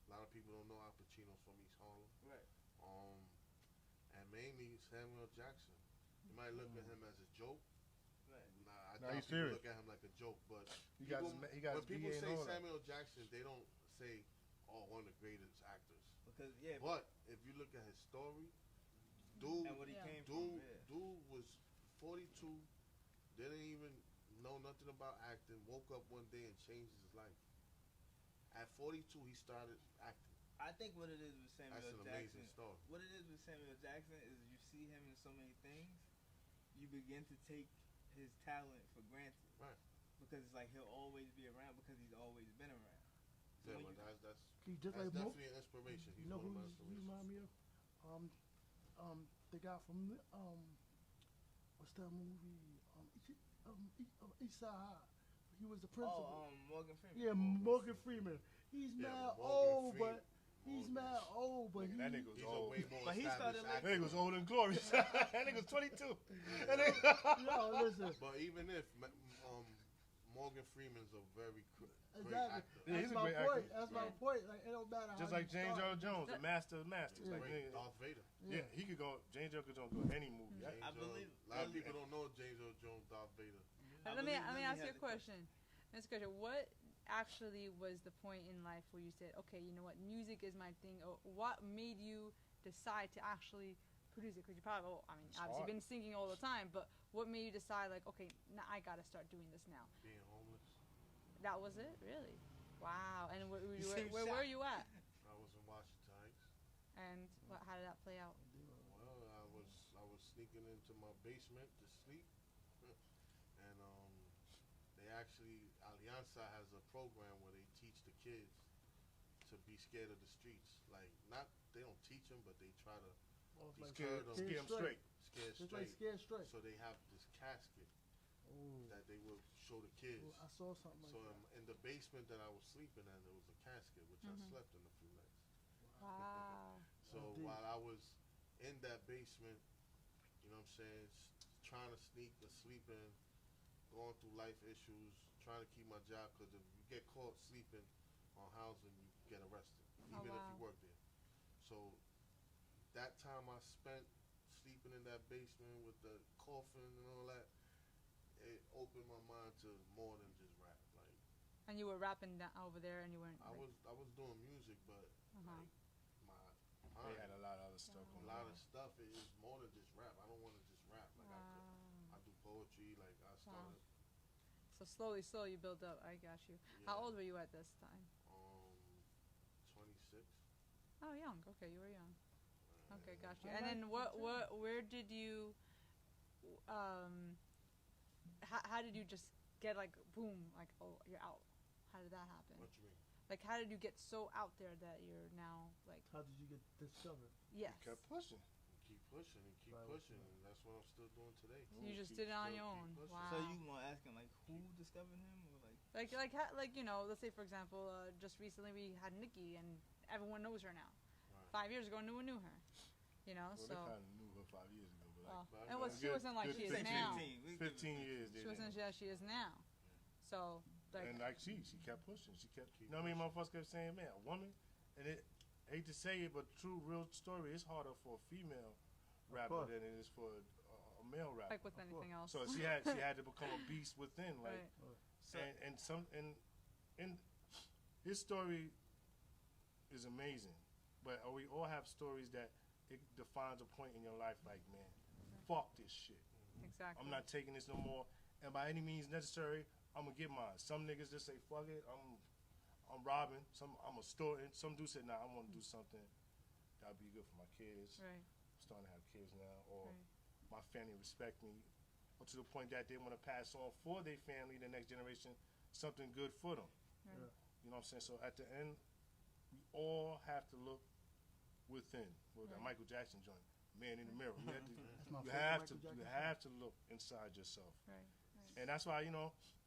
A lot of people don't know Al Pacino's from East Harlem. Right. And mainly Samuel Jackson. You might look at him as a joke. Right. Nah, I No, doubt he's people serious. look at him like a joke, but He got when his people BA and say all that. Samuel Jackson, they don't say, "Oh, one of the greatest actors." Because yeah. But if you look at his story, dude, and what he Yeah. came from. dude was 42, didn't even know nothing about acting. Woke up one day and changed his life. At 42, he started acting. I think what it is with Samuel That's an Jackson. amazing story. What it is with Samuel Jackson is you see him in so many things, you begin to take his talent for granted. Right. Because it's like he'll always be around because he's always been around. So Yeah, when but you- that's He just like definitely an inspiration. He's You know one who of my he inspirations. remind me of? The guy from what's that movie? East Side High. He was the principal. Morgan Freeman. Yeah, Morgan Freeman. He's Yeah, mad Morgan old, Freeman. but he's mad old, but That nigga was He's a old. way more But he started established like- That nigga was old and glorious. That nigga was 22. That nigga- Yo, listen. But even if Morgan Freeman's a very great Exactly. actor. Yeah, he's That's a my great point. actor. That's my Yeah. point. Like it don't matter. Just how like you James start. Earl Jones, the master of masters. He's Like, great. nigga, Darth Vader. yeah, he could go. James Earl Jones go any movie. James I Earl- believe- a lot of people don't know James Earl Jones, Darth Vader. Let me ask you a question. What actually was the point in life where you said, okay, you know what, music is my thing? Or what made you decide to actually produce it? Because you probably, It's obviously hard. been singing all the time, but what made you decide, like, okay, now I gotta start doing this now? Being homeless. That was it, really? Wow. And where seem were shocked. you at? I was in Washington Heights. And how did that play out? Well, I was sneaking into my basement to sleep, and they actually Alianza has a program where they teach the kids to be scared of the streets. Like they don't teach them, but they try to Well, it's like Scare them. scare him straight. Scared Just like Straight. Scared Straight. So they have this casket Oh. that they will show the kids. Oh, I saw something like So that. in the basement that I was sleeping in, there was a casket which I Mhm. slept in a few nights. Wow. So Oh, deep. while I was in that basement, you know what I'm saying, trying to sneak or sleeping, going through life issues, trying to keep my job, because if you get caught sleeping on housing, you get arrested, Oh, even if wow. you work there. So that time I spent sleeping in that basement with the coffin and all that, it opened my mind to more than just rap. Like And you were rapping over there, and you weren't. I Like, was doing music, but Uh-huh. like my They mind, had a lot of other stuff a going lot on. of stuff. It is more than just rap. I don't want to just rap. Like wow. I do poetry. Like I started. So slowly you build up. I got you. How Yeah, old were you at this time? 26. Oh, young. Okay, you were young. Okay, got you. I And like then where did you, how did you just get like boom, like, oh, you're out? How did that happen? What you mean? Like, how did you get so out there that you're now like, How did you get discovered? yes? Kept pushing. Keep pushing and keep Right. pushing, and that's what I'm still doing today. You just Keep- did it on still your keep own. pushing. Wow. So you gonna ask him like who discovered him or like? like you know, let's say for example, just recently we had Nikki and everyone knows her now. Right. 5 years ago, no one knew her. You know, Well, so. they kind of knew her 5 years ago, but Well, like But and she good- wasn't like good she is 15 now. 15. We give it 15 years. They She wasn't didn't. as she is now. So like, And like she kept pushing. She kept. Keep You know what I mean? pushing. Motherfuckers kept saying, man, a woman, and it. Hate to say it, but true, real story. It's harder for a female rapper course. than it is for a male rapper. like with Of anything else. So she had to become a beast within, like, right. So, and his story is amazing, but we all have stories that it defines a point in your life, like, man, fuck this shit. Exactly. I'm not taking this no more, and by any means necessary, I'm gonna get mine. Some niggas just say fuck it, I'm robbing. Some I'm a storing. Some do say, nah, I want to do something that'll be good for my kids. Right. I'm starting to have kids now, or Right. my family respect me, or to the point that they want to pass on for their family, the next generation, something good for them. Right. Yeah. You know what I'm saying? So at the end, we all have to look within. With that Right. Michael Jackson joint, Man in the Mirror. You have to, That's my you favorite have Michael to, Jackson you song. have to look inside yourself, Right. and that's why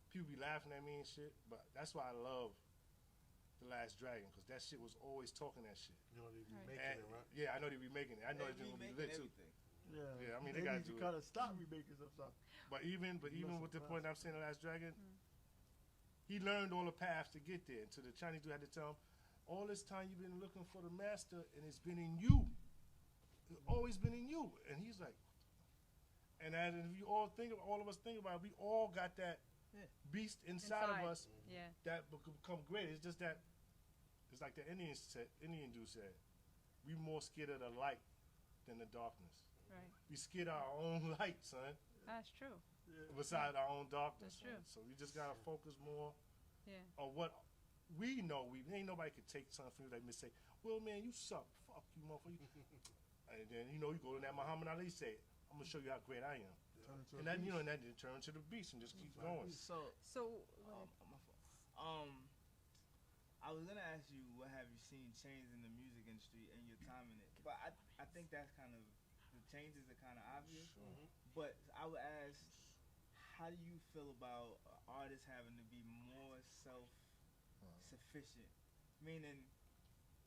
people be laughing at me and shit. But that's why I love The Last Dragon, because that shit was always talking that shit. You know they be Right. making And, it right. yeah, I know they remaking it. I know they it's gonna be remaking lit too. everything. Yeah. Yeah, I mean, they they gotta need to do it. kind of stop remaking some stuff. But even You must with the have point I'm saying, The Last Dragon, he learned all the paths to get there. Until the Chinese dude had to tell him, all this time you've been looking for the master, and it's been in you. It's always been in you. And he's like, and as if you all of us think about it, we all got that Yeah. beast inside of us Yeah. that become great. It's just that it's like the Indian dude said, we more scared of the light than the darkness. Right. We scared of our own light, son. That's true. Beside our own darkness. That's true. son. So we just gotta focus more Yeah. on what we know. Ain't nobody could take something from you like me say, well man, you suck. Fuck you, motherfucker. And then you go to that Muhammad Ali say, I'm gonna show you how great I am. Turn into a And then beast. and then turn into the beast and just keep going. So So. my fault. I was gonna ask you what have you seen change in the music industry and your time in it, but I think that's kind of the changes are kind of obvious. Mhm. But I would ask, how do you feel about artists having to be more self-sufficient? Meaning,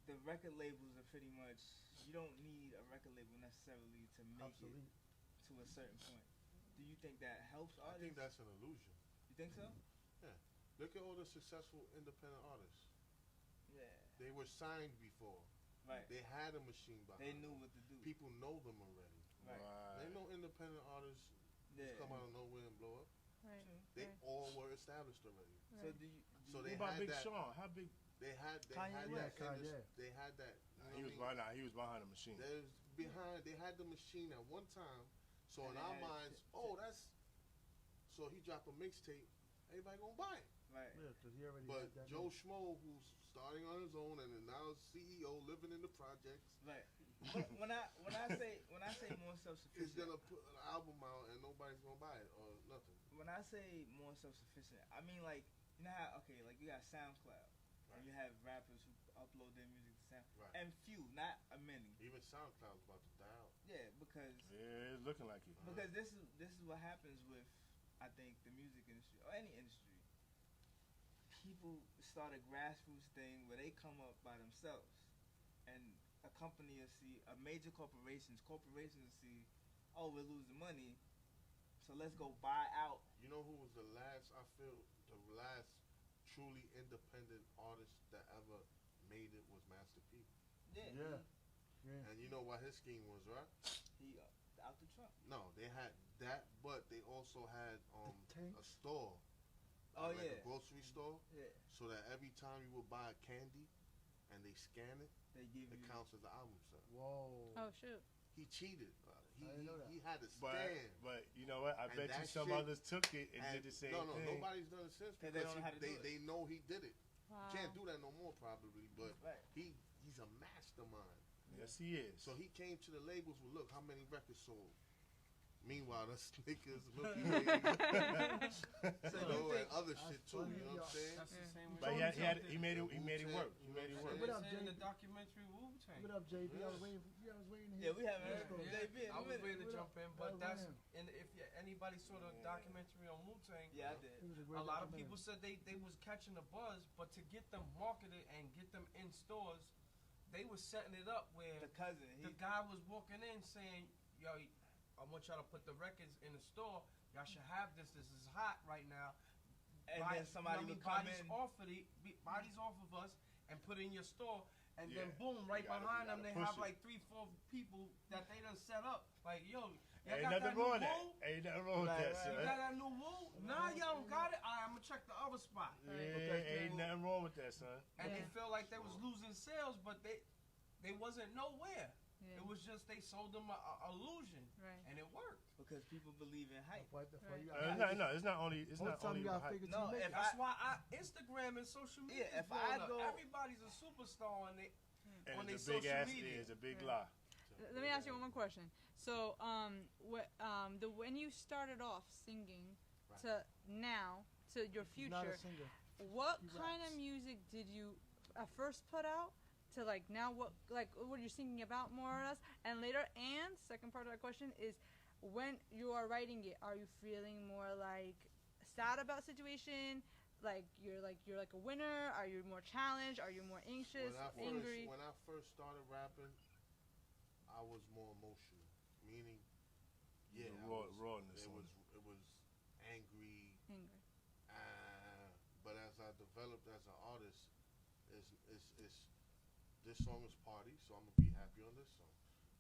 the record labels are pretty much you don't need a record label necessarily to make Obsolete. it to a certain point. Do you think that helps I artists? think that's an illusion. You think so? Look at all the successful independent artists. Yeah. They were signed before. Right. They had a machine behind They them. knew what to do. People know them already. Right. They know independent artists Yeah. just come out of nowhere and blow up. Right. They Right. all were established already. So Right. do you? So What they about had Big that. Sean? How big? They had Kanye West. that. Kanye. They had that. You know He was what I mean? behind. He was behind the machine. There's behind. They had the machine at one time. So And in they our had minds, that's. So he dropped a mixtape. Everybody gonna buy it. Right. Yeah, because he already But had that. Joe Schmo, who's starting on his own and is now CEO, living in the projects, Right. But when I say more is self-sufficient, gonna put an album out and nobody's gonna buy it or nothing. when I say more self-sufficient, I mean like you know how like you got SoundCloud and you have rappers who upload their music to Sound Right. and few, not a many. Even SoundCloud's about to die out. Yeah, Yeah, because Yeah, it's looking like it. this is what happens with, I think, the music industry or any industry. People start a grassroots thing where they come up by themselves, and a company will see, a major corporations will see, oh, we're losing money, so let's go buy out. You know who was the last? I feel the last truly independent artist that ever made it was Master P. Yeah, Yeah. Yeah. And you know what his scheme was, right? he out the trunk. No, they had that, but they also had tanks? a store, Oh like yeah, a grocery store, yeah. so that every time you would buy a candy and they scan it, They give it you. counts as an album sale. Whoa. Oh shoot. He cheated. He, I didn't know that. he had a But stand. you know what? I And bet you that some shit- others took it and did the same no, thing. nobody's done it since 'Cause because they don't know how to do it. they know he did it. Wow. You can't do that no more probably, but Right. he's a mastermind. Yes, he is. So he came to the labels with, look, how many records sold. Meanwhile, the Snickers, Milky Way, So you you know, and think other shit too. funny, You know what I'm saying? That's the same way. But he made it. He made it Wu-Tang, work. He made it work. What They up, said in JB? the documentary Wu-Tang. What up, JB? I was Yeah. waiting. I was waiting Yeah, here. we haven't Let's heard go. from Yeah, JB in I a was minute. ready to What jump up? in, but Right, that's right. and if anybody saw the documentary on Wu-Tang, Yeah, I did. It was a a great lot of documentary. people said they was catching the buzz, but to get them marketed and get them in stores, they was setting it up where The cousin, the guy was walking in saying, "Yo, I want y'all to put the records in the store. Y'all should have this. This is hot right now. and Buy- then somebody you know would what I come mean, in. bodies off of us, and put it in your store." And Yeah. then boom, right You gotta- behind you them, they gotta have push it. like 3-4 people that they done set up. Like, yo, y'all Ain't got nothing that wrong new with that. Wu? Ain't nothing wrong with Right, that, right, You son. got that new Wu? Nah, y'all don't got it. Alright, I'm gonna check the other spot. Yeah, Because ain't people- nothing wrong with that, son. And they Yeah. feel like they was losing sales, but they wasn't nowhere. Yeah. It was just they sold them a illusion, Right. and it worked. Because people believe in hype. That's why you Right. got No, it's not only. It's Most not time only you about got hype. figure No, to make if it. That's why Instagram and social media Yeah, is if I blowing up. go- Everybody's a superstar on it. And on it's their a big social ass. media. It's a big Right. lie. Let me ask you one more question. So, when you started off singing Right. to now to your She's not future, a singer. what She kind of raps. music did you at first put out to like now what you're singing about more or less, and later? And second part of that question is, when you are writing it, are you feeling more like sad about situation? Like you're like a winner? Are you more challenged? Are you more anxious, angry? When I first started rapping, I was more emotional. Meaning, yeah, The I rawness. it was angry. Angry. But as I developed as an artist, is this song is party, so I'm gonna be happy on this song.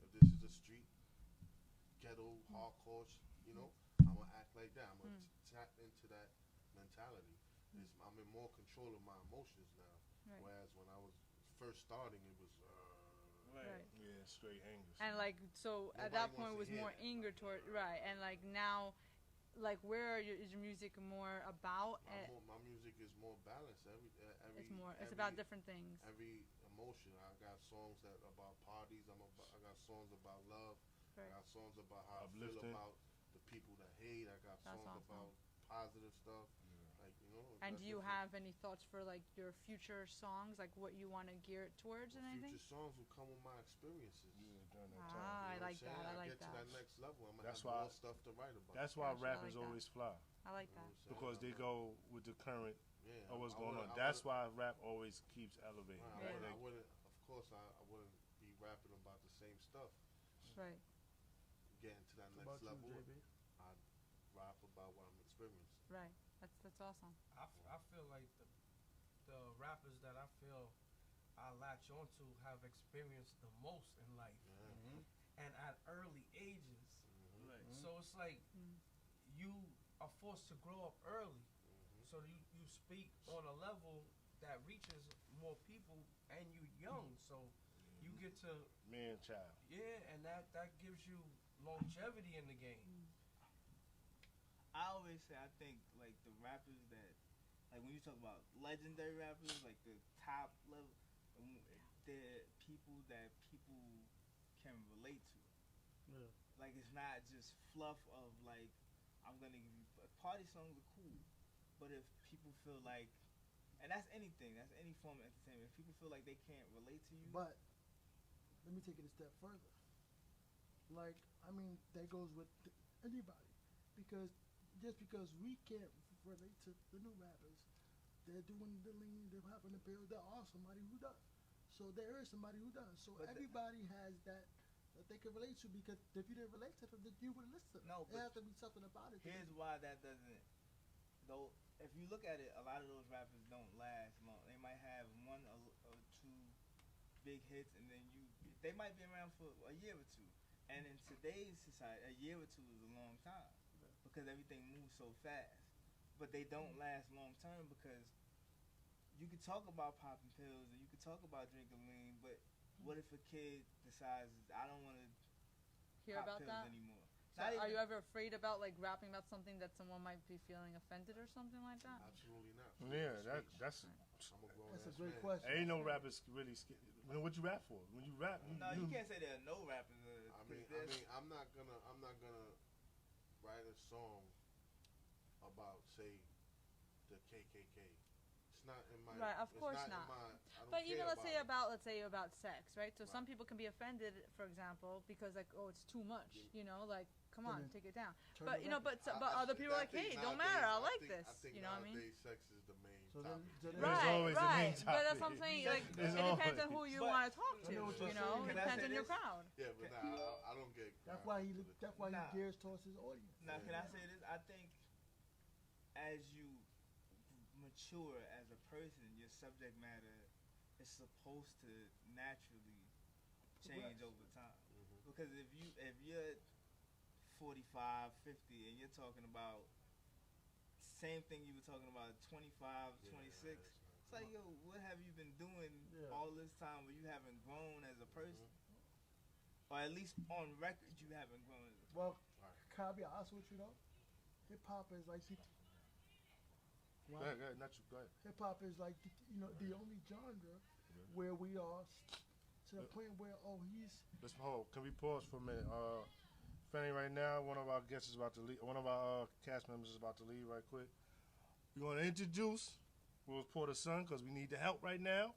If this is a street, ghetto, hardcore, I'm gonna act like that. I'm gonna tap into that mentality. I'm in more control of my emotions now. Right. Whereas when I was first starting, it was. Right. Yeah, straight angers. And like so at Nobody that wants point to it was hear more that. anger toward right, and like now, like where is your music more about? My music is more balanced. It's about different things. Every emotion. I got songs that about parties. I got songs about love. Right. I got songs about how I feel Uplifting. about the people that hate. I got That's songs awesome. about positive stuff. Like And that's do you different. have any thoughts for like your future songs, like what you want to gear it towards and anything? Future songs will come with my experiences. Yeah, during that time. Ah, I You know what like I'm saying? that. I like get to that. that next level. I'm gonna That's have why- more stuff to write about. That's why Gotcha, I rappers like that. always fly, I like You know that. what I'm saying? because they go with the current Yeah, of what's I going on. wouldn't- That's why rap always keeps elevating. Right, Yeah. I wouldn't. Of course, I wouldn't be rapping about the same stuff. Right. Getting to that What next about you, level, JB? I rap about what I'm experiencing. Right. That's awesome. I feel like the rappers that I feel I latch onto have experienced the most in life, Yeah. and at early ages. Right. So it's like Mm. you are forced to grow up early. Mm-hmm. So you speak on a level that reaches more people, and you young, so you get to Man, child. and that gives you longevity in the game. I always say I think like the rappers that like when you talk about legendary rappers, like the top level, they're people that people can relate to. Yeah. Like it's not just fluff of like I'm gonna give you party songs are cool, but if people feel like, and that's anything, that's any form of entertainment. If people feel like they can't relate to you, But let me take it a step further. Like, I mean, that goes with anybody, because just because we can't relate to the new rappers, they're doing the lean, they're having the pills. There are somebody who does. So there is somebody who does. So But everybody has that they can relate to, because if you didn't relate to them, then you would listen. No, There but has to be something about it. here's why that doesn't. Though, if you look at it, a lot of those rappers don't last long. They might have one or two big hits, and then they might be around for a year or two. And in today's society, a year or two is a long time because everything moves so fast. But they don't last long term because you could talk about popping pills and you could talk about drinking lean, but what if a kid decides I don't want to Hear pop about pills that? anymore? So Not are even- you ever afraid about like rapping about something that someone might be feeling offended or something like that? Absolutely not. Yeah, that's. I'm a grown That's a ass great man. question. Ain't no rappers really scared. What you rap for? When you rap, No, you can't say there are no rappers. I'm not gonna write a song about, say, the KKK. It's not in my. Right, of course it's not. In my, I don't But care even let's say it. about sex, right? So some Right. people can be offended, for example, because like, oh, it's too much, you know, like, come on, take it down. Turn But it you know, up. but other people are like, hey, don't matter, I like this, you know what I mean? Nowadays, sex is the main So topic. then There's Right, always the main right. But that's what I'm topic. saying. Like, There's it depends on always- who you But- want to talk to. I know what you're You know, saying. it Can I depends say on your this? crowd. Yeah, but nah, I don't get. That's down why to the- that's why Nah. he gears towards his audience. Now, can I say this? I think as you mature as a person, your subject matter is supposed to naturally change Progress. over time. Mhm. Because if you're 45, 50, and you're talking about same thing you were talking about at 25, Yeah, 26, it's not- it's like, yo, what have you been doing Yeah. all this time where you haven't grown as a person? Or at least on record, you haven't grown as a person. Well, Right. can I be honest with you though? Hip hop is like Go ahead, go ahead, not you. Go ahead. hip hop is like the only genre where we are to the point where Let's hold. Can we pause for a minute? Fanny, right now, one of our guests is about to leave. One of our cast members is about to leave right quick. We want to introduce Will's Porter's son because we need the help right now.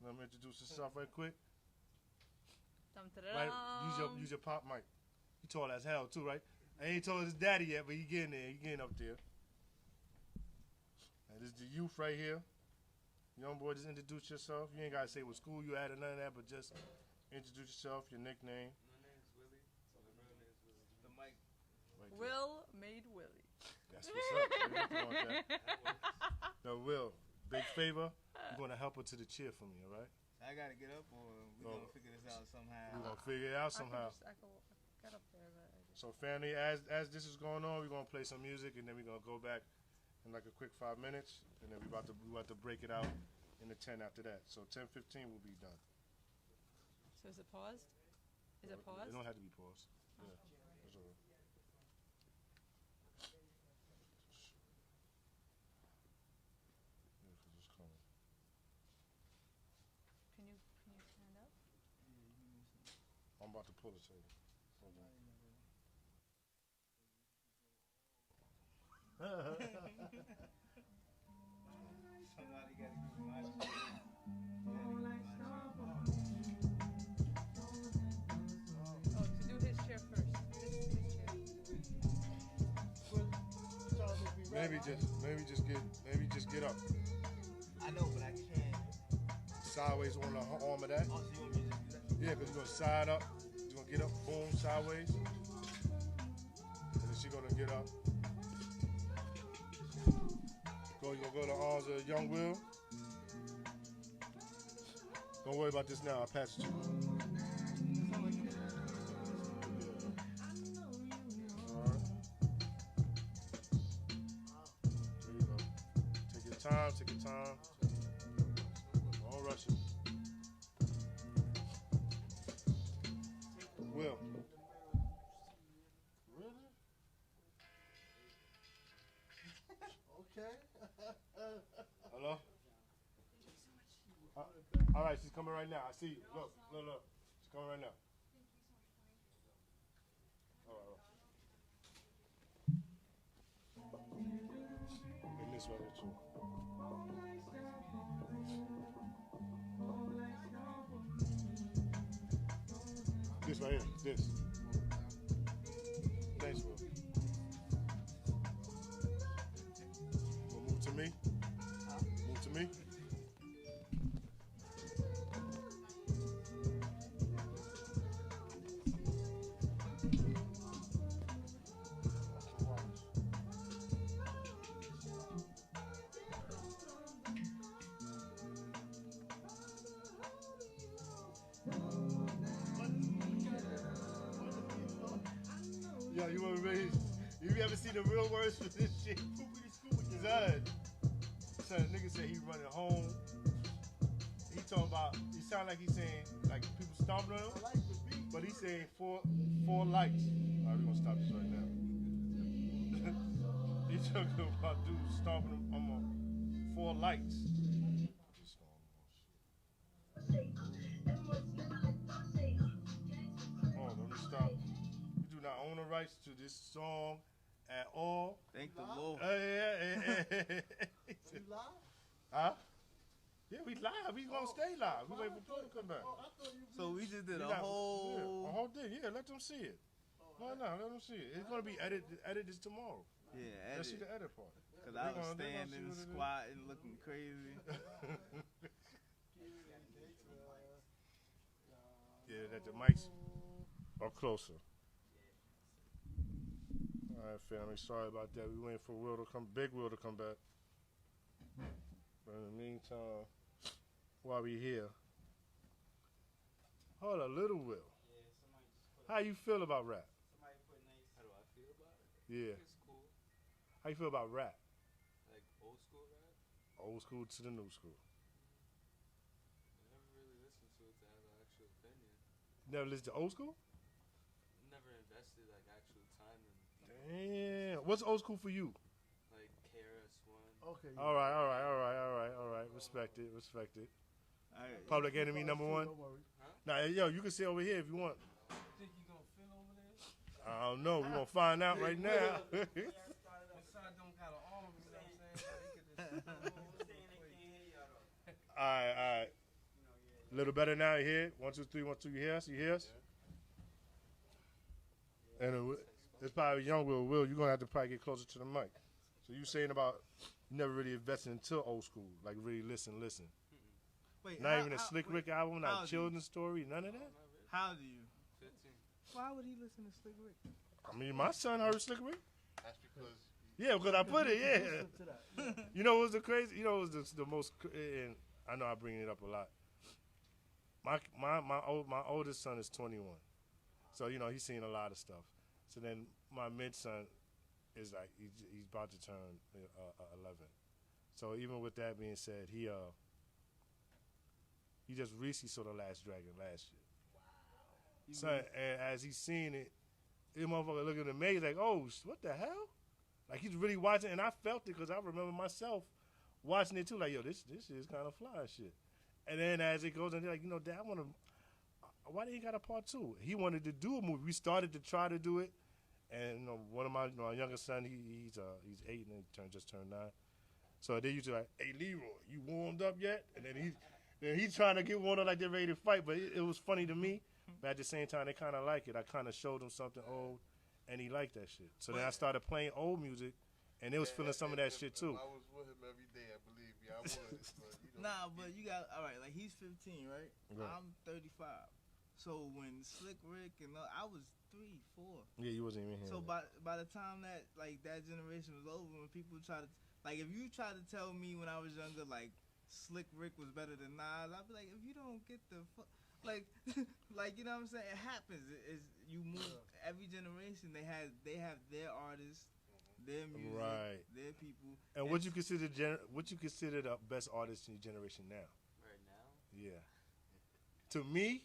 Let me introduce yourself right quick. Right, use your pop mic. He tall as hell too, right? I ain't told his daddy yet, but he getting there. He getting up there. And this is the youth right here. Young boy, just introduce yourself. You ain't gotta say what school you at or none of that, but just introduce yourself, your nickname. My name's Willie. So the real name's Willie. The mic. Right there. Will made Willie. That's what's up. Ain't nothing wrong with that. No, Will, big favor. You're gonna help her to the chair for me, all right? I gotta get up, or we Oh. gonna figure this out somehow. We're gonna figure it out somehow. I can get up there, but I just... So, family, as this is going on, we're gonna play some music, and then we're gonna go back in like a quick 5 minutes, and then we about to break it out in the 10 after that. So 10:15 will be done. So is it paused? Is it It paused? don't have to be paused. Yeah, that's all right. Yeah, 'cause it's coming. Can you stand up? I'm about to pull the table. Hold on. Somebody gotta give me my Oh, to do his chair first. His chair. Maybe just get up. I know, but I can't. Sideways on the arm of that. Oh, so you want me to just do that? Yeah, because you're gonna side up. You're gonna get up, boom, sideways. And then she's gonna get up. You're gonna go to the arms of young Will. Don't worry about this now, I'll pass it to you. Alright. There you go. Take your time, take your time. Don't rush it. Will. Really? Okay. Hello? All right, she's coming right now. I see you. Look. She's coming right now. All right. And this way too. This right here. This. Thanks, bro. Move to me. Move to me. Yo, you ever ready? You ever see the real words for this shit? Son, nigga said he running home. He talking about, he sound like he's saying, like people stomping on him. But he's saying four lights. All right, we're gonna stop this right now. He's talking about dudes stomping him on 4 lights. Oh, let me stop. We do not own the rights to this song at all. Thank the Lord. We live? Huh? Yeah, we live. We gonna stay live. We waiting for Paul to come back. So we just did a Yeah, a whole. whole thing. Yeah, let them see it. Why not? Let them see it. It's gonna be edited tomorrow. Yeah, Let's see edit. the edit part. Because I was standing, squatting, looking crazy. Yeah, that the mics are closer. All right, family. Sorry about that. We waiting for Will to come, Big Will to come back. But in the meantime, while we here, hold a little Will. Yeah, somebody just put. How you feel about rap? Somebody put nice. How do I feel about it? Yeah. It's cool. How you feel about rap? Like old school rap. Old school to the new school. I never really listened to it to have an actual opinion. Never listen to old school? Never invested like actual time in Damn. What's old school for you? like KRS-One. Okay. All right. Respect it. All right. Public Enemy number 1. Don't worry. Now, yo, you can sit over here if you want. Think you gonna fit over there? I don't know. We're going to find out right now. Inside don't got an arm, you know what I'm saying? All right. A little better now. You hear? 1, 2, 3, 1, 2. You hear us? And it's probably young Will. Will, you're going to have to probably get closer to the mic. So you saying about you never really invested into old school, like really listen. Wait, Not even a Slick Rick album, how not do a children's story, none of that? How do you? 15. Why would he listen to Slick Rick? I mean, my son heard Slick Rick. That's because Yeah, because I put it, yeah. Listen to that. You know what was the crazy? You know what was the most, and I know I bring it up a lot. My oldest son is 21, so you know he's seen a lot of stuff. So then my mid son is like he's about to turn 11. So even with that being said, he just recently saw The Last Dragon last year. So and as he's seeing it, this motherfucker looking at me like, oh, what the hell? Like he's really watching, and I felt it because I remember myself watching it too. Like, yo, this is kind of fly shit. And then as it goes on, they're like, you know, Dad, why they ain't got a part 2? He wanted to do a movie. We started to try to do it, and you know, one of my youngest son, he's 8 and just turned 9. So they used to like, hey Leroy, you warmed up yet? And then he's trying to get warmed up like they're ready to fight. But it was funny to me. But at the same time, they kind of like it. I kind of showed him something old, and he liked that shit. So then I started playing old music, and they was feeling some of that shit too. I was with him every day, I believe me. I would. But, you know, Nah, but you got all right. Like he's 15, right? Right. I'm 35. So when Slick Rick and I was 3, 4. Yeah, you wasn't even here. So by the time that that generation was over, when people try to if you try to tell me when I was younger like Slick Rick was better than Nas, I'd be like, if you don't get the like you know what I'm saying, it happens. It's you move every generation. They have their artists, their music, Right. their people. And what you consider the best artist in your generation now? Right now, Yeah. To me,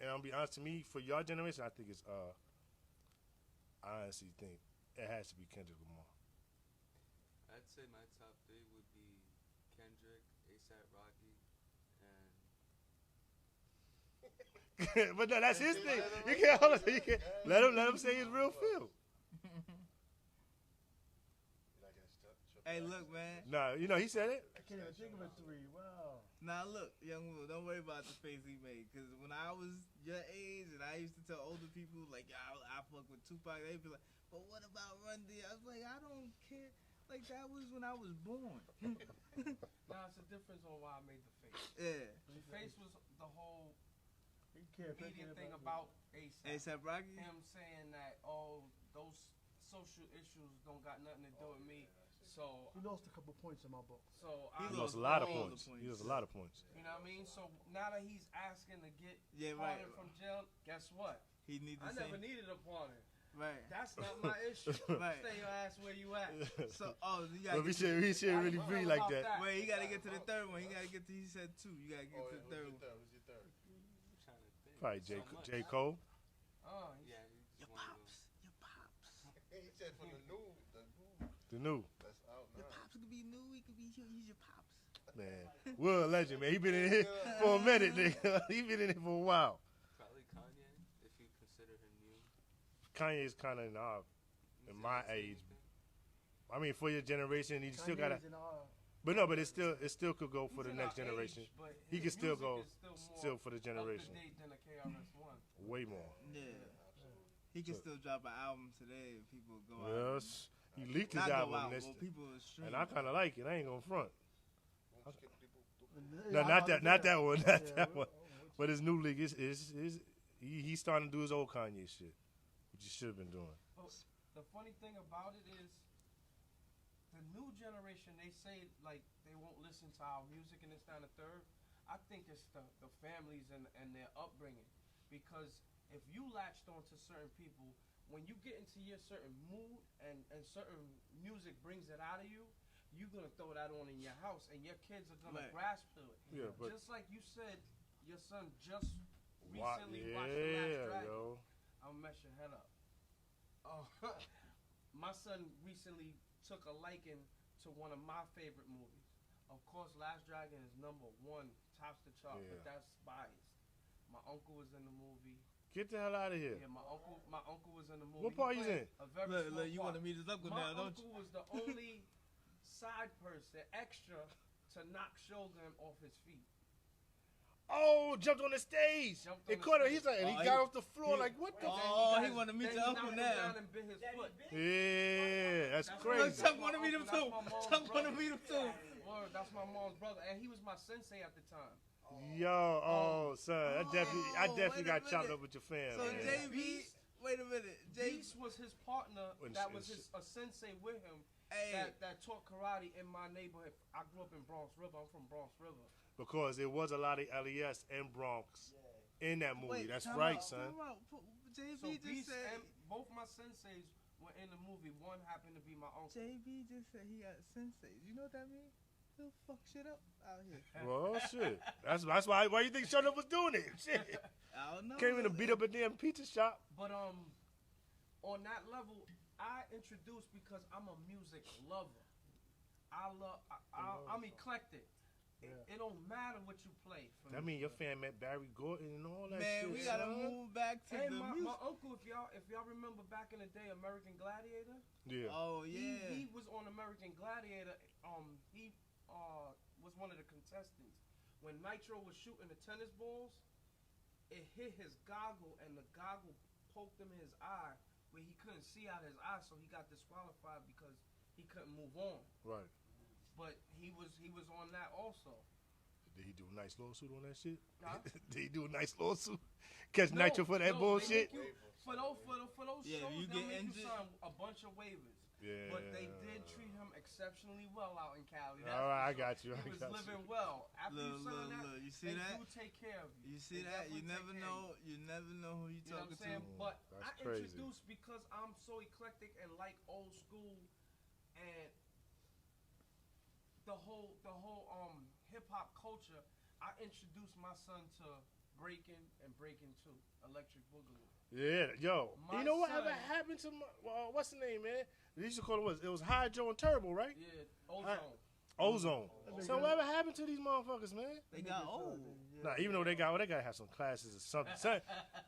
and I'll be honest, to me, for your generation, I think it's I honestly think it has to be Kendrick Lamar. I'd say my top 3 would be Kendrick, A$AP Rocky, and But no, that's his thing. You can't hold on. You can't let him say his real feel. Hey, look, man. Nah, you know he said it. I can't even think of a 3. Wow. Now look, young Will, don't worry about the face he made. Cause when I was your age, and I used to tell older people like, I fuck with Tupac. They'd be like, but what about Run D? I was like, I don't care. Like that was when I was born. Nah, it's a difference on why I made the face. Yeah. The face was the whole He can't pick media it thing up. about ASAP. A$AP Rocky. Him saying that, those social issues don't got nothing to do with me. So He lost a couple points in my book. He He lost a lost lot of all the points. points. He lost a lot of points. you know what I mean? So now that he's asking to get Yeah, right. pardoned from jail, guess what? He needs I the never same. needed a pardon. Right. That's not my issue. Right. Stay your ass where you at. So, you But gotta we get should How really you be feel like about that. Wait, he gotta get to the third one. He gotta get to. He said 2. You gotta get to the third one. Who's your third? I'm trying to think. Probably So J. much. J. Cole. Oh, Yeah, you just Your wanna pops. Your pops. He said from the new. The new. That's out Your now. pops could be new. He could be. He's your pops. Man. Will Legend, man. He been in here for a minute, nigga. He been in here for a while. Probably Kanye, if you consider him new. Kanye's kind of in my age. I mean, for your generation, he still gotta. Kanye's in our- But no, but it still could go for he's the in next our generation. age, but He his can still music go is more still for the generation. Up to date than a KRS-One. Way more. Yeah. He can still drop an album today if people go out. Yes. He leaked his Not go album. out, This, but people stream. and I kind of like it. I ain't gonna front. Won't skip people. Yeah, No, I'm not about to that, do not that one, not Yeah, that we- one. But his new league is he's starting to do his old Kanye shit, which he should have been doing. The funny thing about it is, the new generation, they say like they won't listen to our music and this, that, and the third. I think it's the families and their upbringing, because if you latched on to certain people, when you get into your certain mood and certain music brings it out of you, you're gonna throw that on in your house, and your kids are gonna Right. grasp to it. Yeah, but Just like you said, your son just why, recently watched The Last yeah, Dragon. yo. I'll mess your head up. Oh, my son recently took a liking to one of my favorite movies. Of course, Last Dragon is #1, tops the chart, Yeah. but that's biased. My uncle was in the movie. Get the hell out of here. Yeah, my uncle was in the movie. What part He he's played in? A very Look, small you part. want to meet his uncle My now, don't you? uncle was the only side person, extra, to knock Shogun off his feet. Oh, jumped on the stage. Jumped on It the caught her. stage. He's like, and he Oh, got he- off the floor he- like, what the? And then Oh, got he wanna meet then your he uncle knocked him now. down and bit his foot. Yeah, that's That's crazy. Look, Chuck want to meet him That's too. my mom's Chuck want to brother. meet him too. Word, that's my mom's brother, and he was my sensei at the time. Yo, oh, son, I definitely wait a got chopped minute. up with your fam. So man. JB, Beast- wait a minute. Beast was his partner. When That sh- was sh- a sensei with him. Hey, That taught karate in my neighborhood. I grew up in Bronx River. I'm from Bronx River. Because there was a lot of LES and Bronx in that movie. wait, That's time right, out, son. time out. JB So just Beast said. and both my senseis were in the movie. One happened to be my uncle. JB just said he got senseis. You know what that means? He'll fuck shit up out here. Well, shit. That's why you think Shut Up was doing it? Shit. I don't know. Came in to beat up a damn pizza shop. But on that level, I introduced because I'm a music lover. I'm eclectic. It don't matter what you play. For I me. mean, your fan met Barry Gordon and all that Man, shit. we gotta son. move back to And the my music. uncle, if y'all remember back in the day, American Gladiator. Yeah. Oh yeah. He was on American Gladiator. He was one of the contestants. When Nitro was shooting the tennis balls, it hit his goggle, and the goggle poked him in his eye, where he couldn't see out his eye, so he got disqualified because he couldn't move on. Right. But he was on that also. Did he do a nice lawsuit on that shit? Huh? Did he do a nice lawsuit? Catch No, Nitro for that no, bullshit? they make you- For those Yeah, shows, you they'll get make you injured. sign a bunch of waivers. Yeah. But they did treat him exceptionally well out in Cali. That's All right, I for sure. got you. He was living well. After you sign that, Look, you see they that? do take care of you. You see They that? You definitely never take care of know. You never know who you You know what talking I'm saying? to. But That's I crazy. introduced because I'm so eclectic and like old school and the whole hip hop culture. I introduced my son to breaking and breaking too, electric boogaloo. Yeah, yo. My You know what son- ever happened to my, what's the name, man? They used to call it, it was Hydro and Turbo, right? Yeah, ozone. Ozone. So whatever happened to these motherfuckers, man? They got old. Nah, even though they gotta have some classes or something. Son,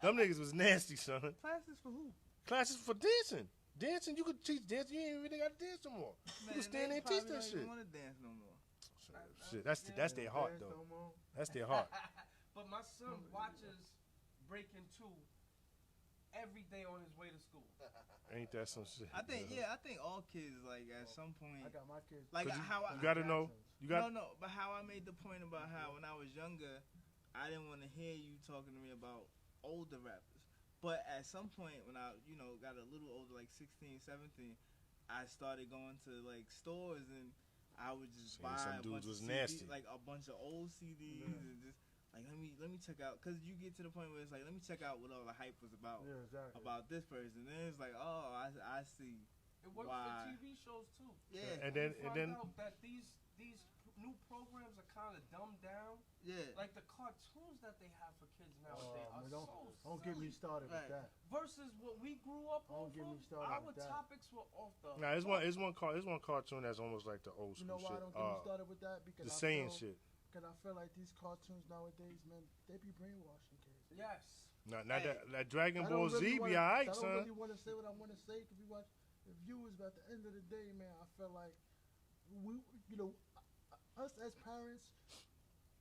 them niggas was nasty, son. Classes for who? Classes for dancing. Dancing, you could teach dancing. You ain't really gotta dance no more. You can stand there and teach that shit. Want to dance no more? Shit, that's their heart though. That's their heart. But my son watches breaking two every day on his way to school. Ain't that some shit? I think all kids like at some point. I got my kids. Like You how I gotta know. You got no, but how I made the point about how when I was younger, I didn't want to hear you talking to me about older rappers. But at some point when I, got a little older, like 16, 17, I started going to like stores and I would just Seeing buy some a dudes bunch was of nasty. CDs, like a bunch of old CDs and just like let me check out, cause you get to the point where it's like let me check out what all the hype was about Yeah, exactly. about this person. Then it's like, oh, I see. It works Why? for TV shows too. Yeah, And then out that these new programs are kind of dumbed down. yeah. Like the cartoons that they have for kids nowadays are man, don't get me silly. started Right. with that. Versus what we grew up Don't off get of, me started our with that. topics were off the. Nah, it's one cartoon that's almost like the old You school know why shit. don't get me started with that? Because The I saying feel, shit. Because I feel like these cartoons nowadays, man, they be brainwashing kids. Yes. Not Hey. that Dragon I Ball don't really Z be wanna- alright, I don't son. really want to say what I want to say because we watch the viewers, but at the end of the day, man, I feel like us as parents,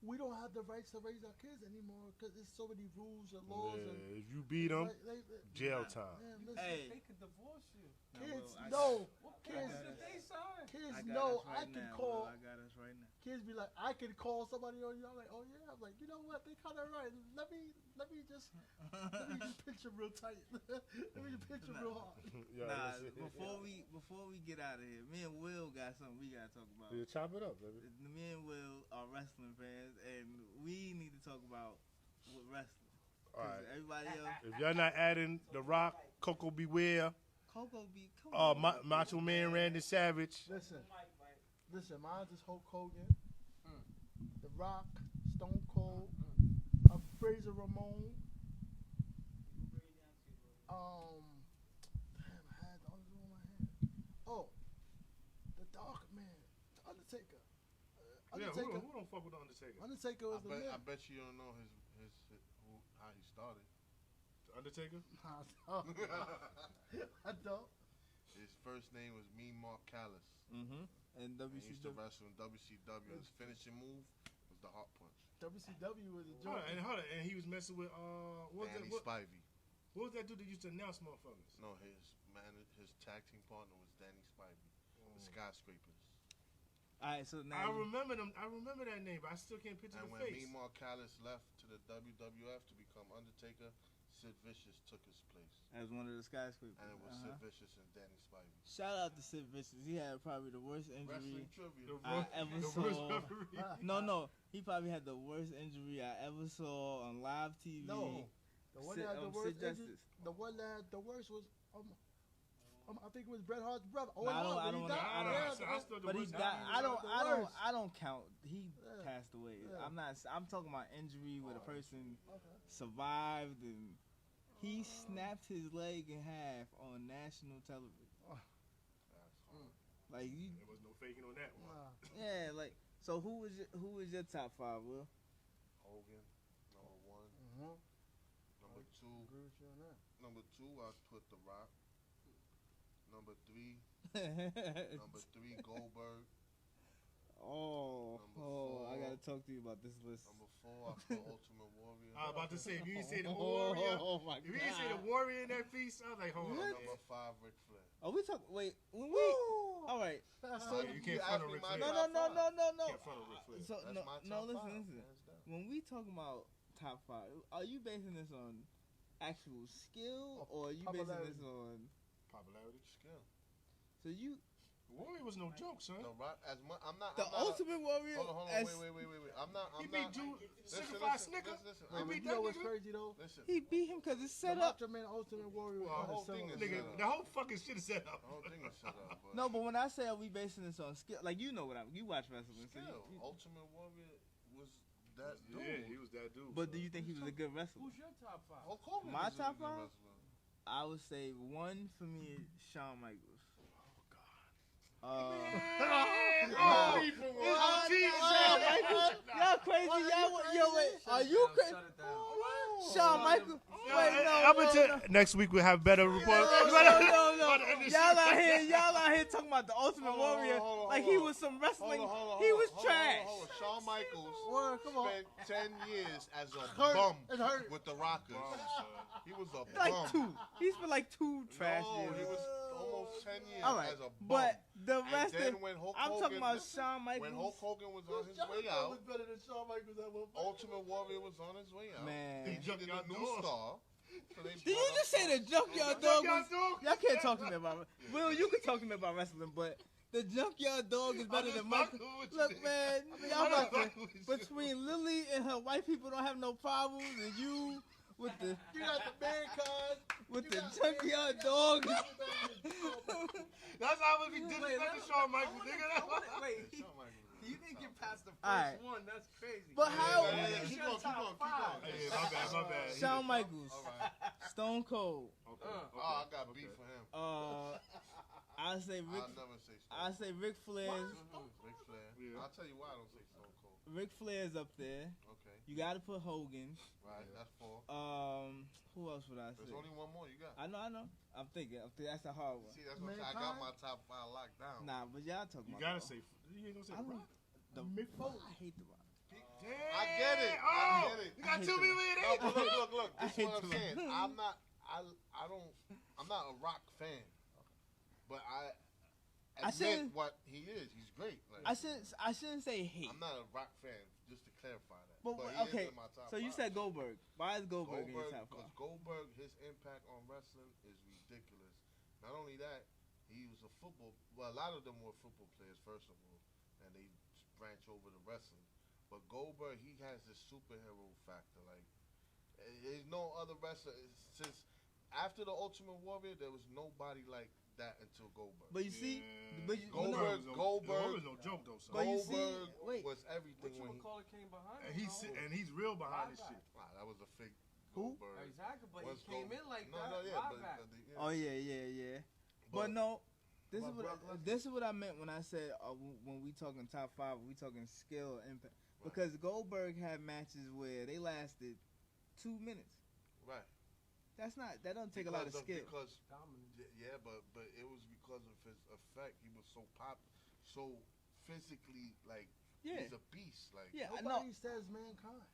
we don't have the rights to raise our kids anymore because there's so many rules and laws. Yeah, And if you beat them, like, jail time. man, You listen, Hey. They could divorce you. kids I know. What Kids- kids did they sign? Kids I got know us right I can now, call. Will. I got us right now. Kids be like, I can call somebody on you. I'm like, oh yeah. I'm like, you know what? They kind of right. Let me just picture real tight. Let me just picture real hard. Yeah, Nah, that's it. before we get out of here, me and Will got something we gotta talk about. Yeah, chop it up, baby. Me and Will are wrestling fans, and we need to talk about what wrestling. All right. Everybody else, If y'all not adding The Rock, Coco Beware, Coco be cool. Macho Man Randy Savage, Listen, mine's is Hulk Hogan, The Rock, Stone Cold, Fraser Ramon. Damn, I had the other one in my head. Oh, the Dark Man, the Undertaker. Yeah, Undertaker. who don't fuck with the Undertaker? Undertaker was the I man. bet you don't know how he started. The Undertaker? I don't. His first name was Mean Mark Callis. And And he used to WCW. wrestle in WCW. His finishing move was the Heart Punch. WCW was a Hold joke. on, and he was messing with Danny Spivey. what was that dude that used to announce motherfuckers? No, his tag team partner was Danny Spivey. The Skyscrapers. Alright, so now I remember them. I remember that name, but I still can't picture And the when face. Mean Mark Callis left to the WWF to become Undertaker, Sid Vicious took his place. as one of the skyscrapers. And it was Sid Vicious and Danny Spivey. Shout out to Sid Vicious. He had probably the worst injury Wrestling trivia. I ever saw. referee. No, he probably had the worst injury I ever saw on live TV. No, the one Sid- that had the Sid worst injury, Justice. the one that had the worst was I think it was Bret Hart's brother. Oh, Nah, I no, don't he died. wanna- Yeah, But he the got. worst. I don't count. He Yeah. passed away. Yeah. I'm talking about injury where the person Okay. survived and he snapped his leg in half on national television. Like you, There was no faking on that one. Nah. yeah. Like so, who was your top five, Will? Hogan, number one. Mhm. Number two, Agree with you on that. number two, I put The Rock. Number three, Goldberg. Oh, I gotta talk to you about this list. Number four, I put Ultimate Warrior. I was about to say, if you didn't say the Warrior, Oh my if you didn't say the God. Warrior in that piece, I was like, hold on, man. Number five, Ric Flair. Are we talking? Wait, when we? All right. So you can't asked front on me Ric my Flair. No. Can't front on Ric Flair. So That's no, my no. top Listen, five, listen. hands down. When we talking about top five, are you basing this on actual skill or are you basing Popularity. this on? Popularity. Skill. So you, The Warrior was no joke, son. The Rock, I'm not. the I'm not Ultimate Warrior. Hold on, as- wait. I'm not. He I'm beat not. Jude, Listen, Signified listen, Snicker. listen, He But beat you that know what's nigga. crazy though? Listen. He beat him because it's The set up. Macho Man Ultimate Warrior Well, was the whole kinda thing similar. is- Nigga, the whole fucking shit is set up. The whole thing is set up. But No, but when I say are we basing this on skill, like you know what you watch wrestling, so Skill. you, Ultimate Warrior was that dude. Yeah, he was that dude. but son. do you think he was a good wrestler? Who's your top five? Hulk Hogan My was a top good five? wrestler. I would say one for me, Shawn Michaels. Man, Nah. oh, people, Oh, Jesus. Michael, y'all crazy, y'all. Yo, wait, are you Shut it crazy? down, shut it down. Shawn Michaels. Wait, no. Next week we'll have better reports. No. Y'all out here talking about the Ultimate Warrior like he was some wrestling. He was trash. Shawn Michaels Come on. spent 10 years as a Hurt. bum It hurt. with the Rockers. He was a Like bum. 2. He's been like 2 trash No, years. he was almost 10 years All right, as a bum. but the rest and then of when Hulk I'm Hogan, talking about Shawn Michaels. when Hulk Hogan was on his way Juggernaut out, was better than Shawn Michaels at one point. Ultimate Warrior was on his way out. Man. He needed a new star. So they Did you brought just up- say the Junkyard Dog? Y'all can't talk to me about Will. You can talk to me about wrestling, but the Junkyard Dog is better than Michael. Look, man, y'all about to, between Lily and her white people don't have no problems, and you with the You got the mankind. with the Junkyard Dog. That's how we disrespecting Shawn Michaels, nigga. Wait, Shawn Michaels. you didn't get past the First one, that's crazy. But how? Keep going. Hey, my bad. Shawn Michaels, All right. Stone Cold. Oh, I got beef for him. I say Rick. I'll never say Stone I say Ric Flair's. Ric Flair. Yeah. I'll tell you why I don't say Stone Cold. Ric Flair's up there. Okay. You got to put Hogan. Right. That's 4. Who else would I say? There's only one more you got. I know. I'm thinking. That's a hard one. See, that's what I got my top 5 locked down. Nah, but y'all talking You about. gotta say. You ain't gonna say I don't- Rock. The Mick Foley. I hate the Rock. Damn. I get it. Oh, I get it. you got I two hate people in No, it. but look. I This is hate what I'm the saying. I'm not. I'm not a rock fan, but I admit shouldn't- what he is. He's great. Like, I shouldn't say hate. I'm not a rock fan. Just to clarify that. But he okay, is in my top so you 5. said Goldberg. Why is Goldberg in your top Because 5? Goldberg, his impact on wrestling is ridiculous. Not only that, he was a football. Well, a lot of them were football players, first of all, and they branch over to wrestling. But Goldberg, he has this superhero factor. Like, there's no other wrestler since after the Ultimate Warrior. There was nobody like that until Goldberg. But you see, but you, Goldberg was no joke though. Son. But you see, Goldberg wait. was everything when he. McCullough came behind And him, he's real behind this Ryback. shit. Wow, that was a fake. Who? Goldberg. Exactly, but Was he came Gold- in like no, that. No, yeah, Ryback. yeah. Oh yeah. But no, this is what I meant when I said when we talking top 5, we talking skill impact. Right. Because Goldberg had matches where they lasted 2 minutes. Right. That don't take a lot of skill. Because Dominant. yeah, but it was because of his effect. He was so so physically like Yeah. he's a beast. Like Yeah, I know. Nobody says mankind.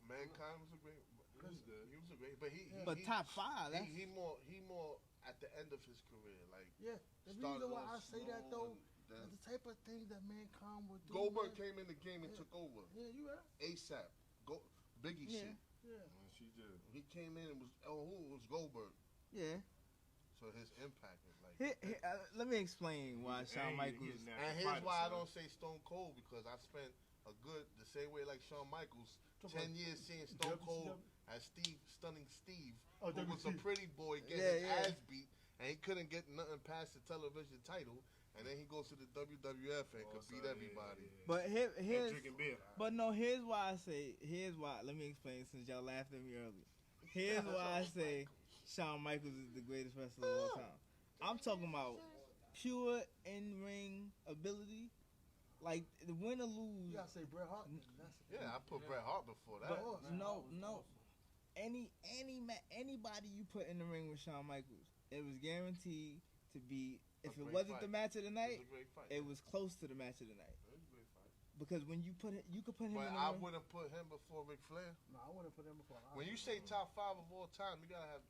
Mankind was a great. He was good. He was a great, but he. But he, top 5, that's he more at the end of his career. Like Yeah. The started reason why off I say that slow though, and then is the type of thing that mankind would do. Goldberg man. came in the game and Yeah. took over. Yeah, you right. ASAP. Biggie Yeah. shit. Yeah. She did. He came in and was who was Goldberg. yeah. So his impact is like. Let me explain why Shawn Michaels. And here's why I don't say Stone Cold, because I spent the same way like Shawn Michaels, 10 years seeing Stone Cold as Stunning Steve, Oh, who was a WC. pretty boy getting Yeah, his yeah. ass beat, and he couldn't get nothing past the television title, and then he goes to the WWF and could beat everybody. But here's drinking beer. But no, here's why I say. Here's why. Let me explain since y'all laughed at me earlier. Here's why I say Shawn Michaels is the greatest wrestler of all time. I'm talking about pure in-ring ability, like win or lose. You gotta say Bret Hart. Yeah, I put Bret Hart before that. But no. Anybody you put in the ring with Shawn Michaels, it was guaranteed to be. If it great wasn't fight. the match of the It night, was a great fight. it was close to the match of the night. It was a great fight. Because when you could put him But in the I ring. wouldn't put him before Ric Flair. No, I wouldn't put him before. When you say top 5 of all time, you gotta have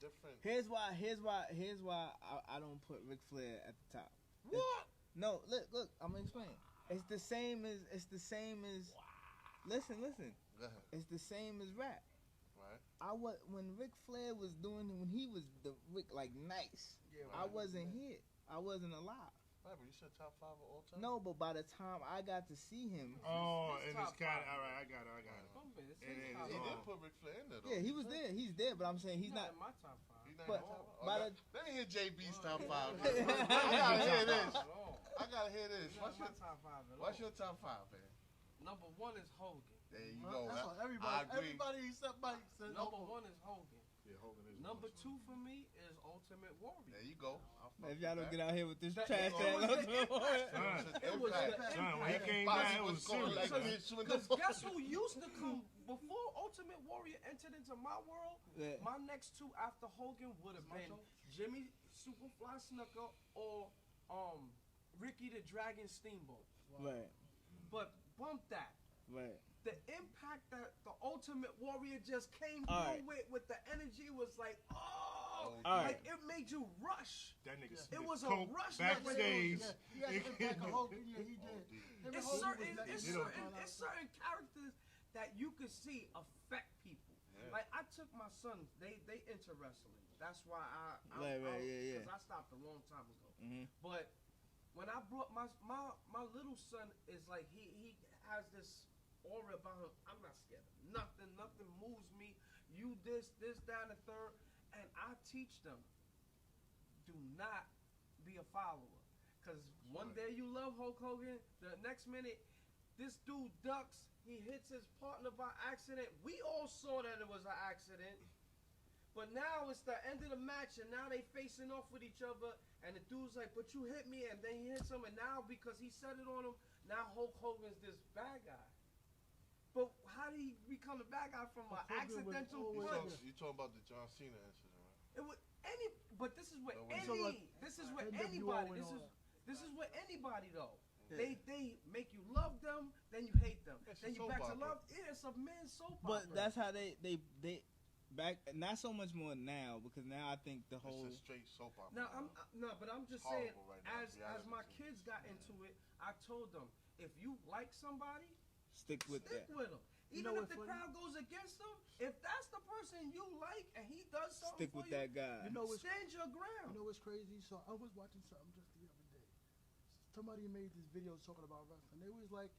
different. Here's why I don't put Ric Flair at the top. What? No, look, I'm gonna explain. It's the same as listen. Go ahead. It's the same as rap. Right. When Ric Flair was when he was the Rick like nice. Yeah, I right. wasn't here. I wasn't alive. Right, but you said top 5 of all time. No, but by the time I got to see him, Oh, This and it's top kind of 5. all right. I got it. And then He it's did put Ric Flair in there though. yeah, he was there. He's there, but I'm saying he's not. in my top 5. He's not But in the top- by let me hear JB's top 5. I gotta hear this. At all. I gotta hear this. Not in my top 5 at all. What's your top 5, man? Number 1 is Hogan. There you go. That's what I everybody. agree. Everybody except Mike said. Number 1 is Hogan. Yeah, Hogan is. Number Number 2 for me is Ultimate Warrior. There you go. If y'all don't get out here with this That- trash, it was the impact. Son, It was the son, when he impact. came Bobby down, it was was going serious. like son. this when Because the- guess who used to come before Ultimate Warrior entered into my world? Yeah. My next 2 after Hogan would have been Jimmy Superfly Snuka or Ricky the Dragon Steamboat. Right, But bump that. right. The impact that the Ultimate Warrior just came All through right. with the energy was like, All like right. it made you rush. That nigga It spit was a coke rush backstage. He had to impact the Hogan. Yeah, he did. Him and It's Hogan certain, was it's You know- certain, it's certain characters that you could see affect people. Like I took my sons, they into wrestling. That's why Right, yeah. Because I stopped a long time ago. Mhm. But when I brought my little son is like he has this aura about him. I'm not scared of nothing. Nothing moves me. You this, that, and the third. And I teach them, do not be a follower. Because one day you love Hulk Hogan, the next minute this dude ducks, he hits his partner by accident. We all saw that it was an accident. But now it's the end of the match, and now they facing off with each other, and the dude's like, but you hit me, and then he hits him, and now because he set it on him, now Hulk Hogan's this bad guy. But how did he become a bad guy from an Hogan was accidental always- punch? You talking about the John Cena incident, right? It was any, but this is with So this is with NWO anybody. and all This is with anybody though. Yeah. They make you love them, then you hate them, It's a then you soap back to opera. love. Yeah, it's a men's soap But opera. that's how they back. Not so much more now, because now I think the whole. It's a straight soap opera. Now but I'm just It's saying, horrible right now, as reality my TV. kids got into it, I told them if you like somebody, stick with stick that. with them. You Even know if the what's funny? crowd goes against them, if that's the person you like and he does something Stick for with you, that guy. You know what's stand your ground. You know what's crazy? So I was watching something just the other day. Somebody made this video talking about wrestling. They was like,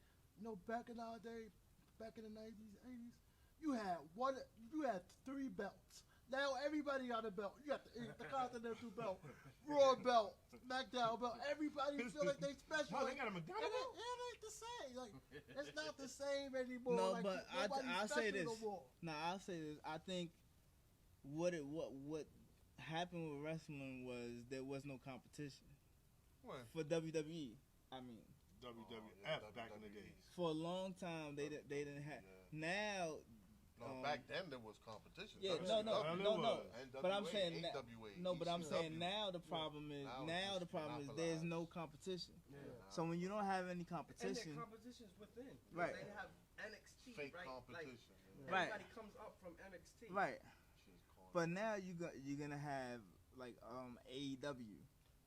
back in our day, back in the 90s, 80s, you had 3 belts. Now everybody got a belt. You got the Continental belt, Raw belt, SmackDown belt. Everybody feel like they special. Oh, they got a McDonald's belt? It ain't the same. Like it's not the same anymore. No, like, but nobody's I'll say special this. No more. Now I'll say this. I think what happened with wrestling was there was no competition When? for WWE. I mean, WWF back in the day. for a long time they didn't have. Now, No, back then there was competition. yeah, WCW. no. was. But I'm saying AWA, no. But I'm saying ECW. now the problem is Now it's just there's monopolized. no competition. Yeah. So when you don't have any And competition, their competition's within. Right. They have NXT, Fake right? competition. Right. Everybody comes up from NXT. right? Shit's corny. But now you're gonna have like AEW.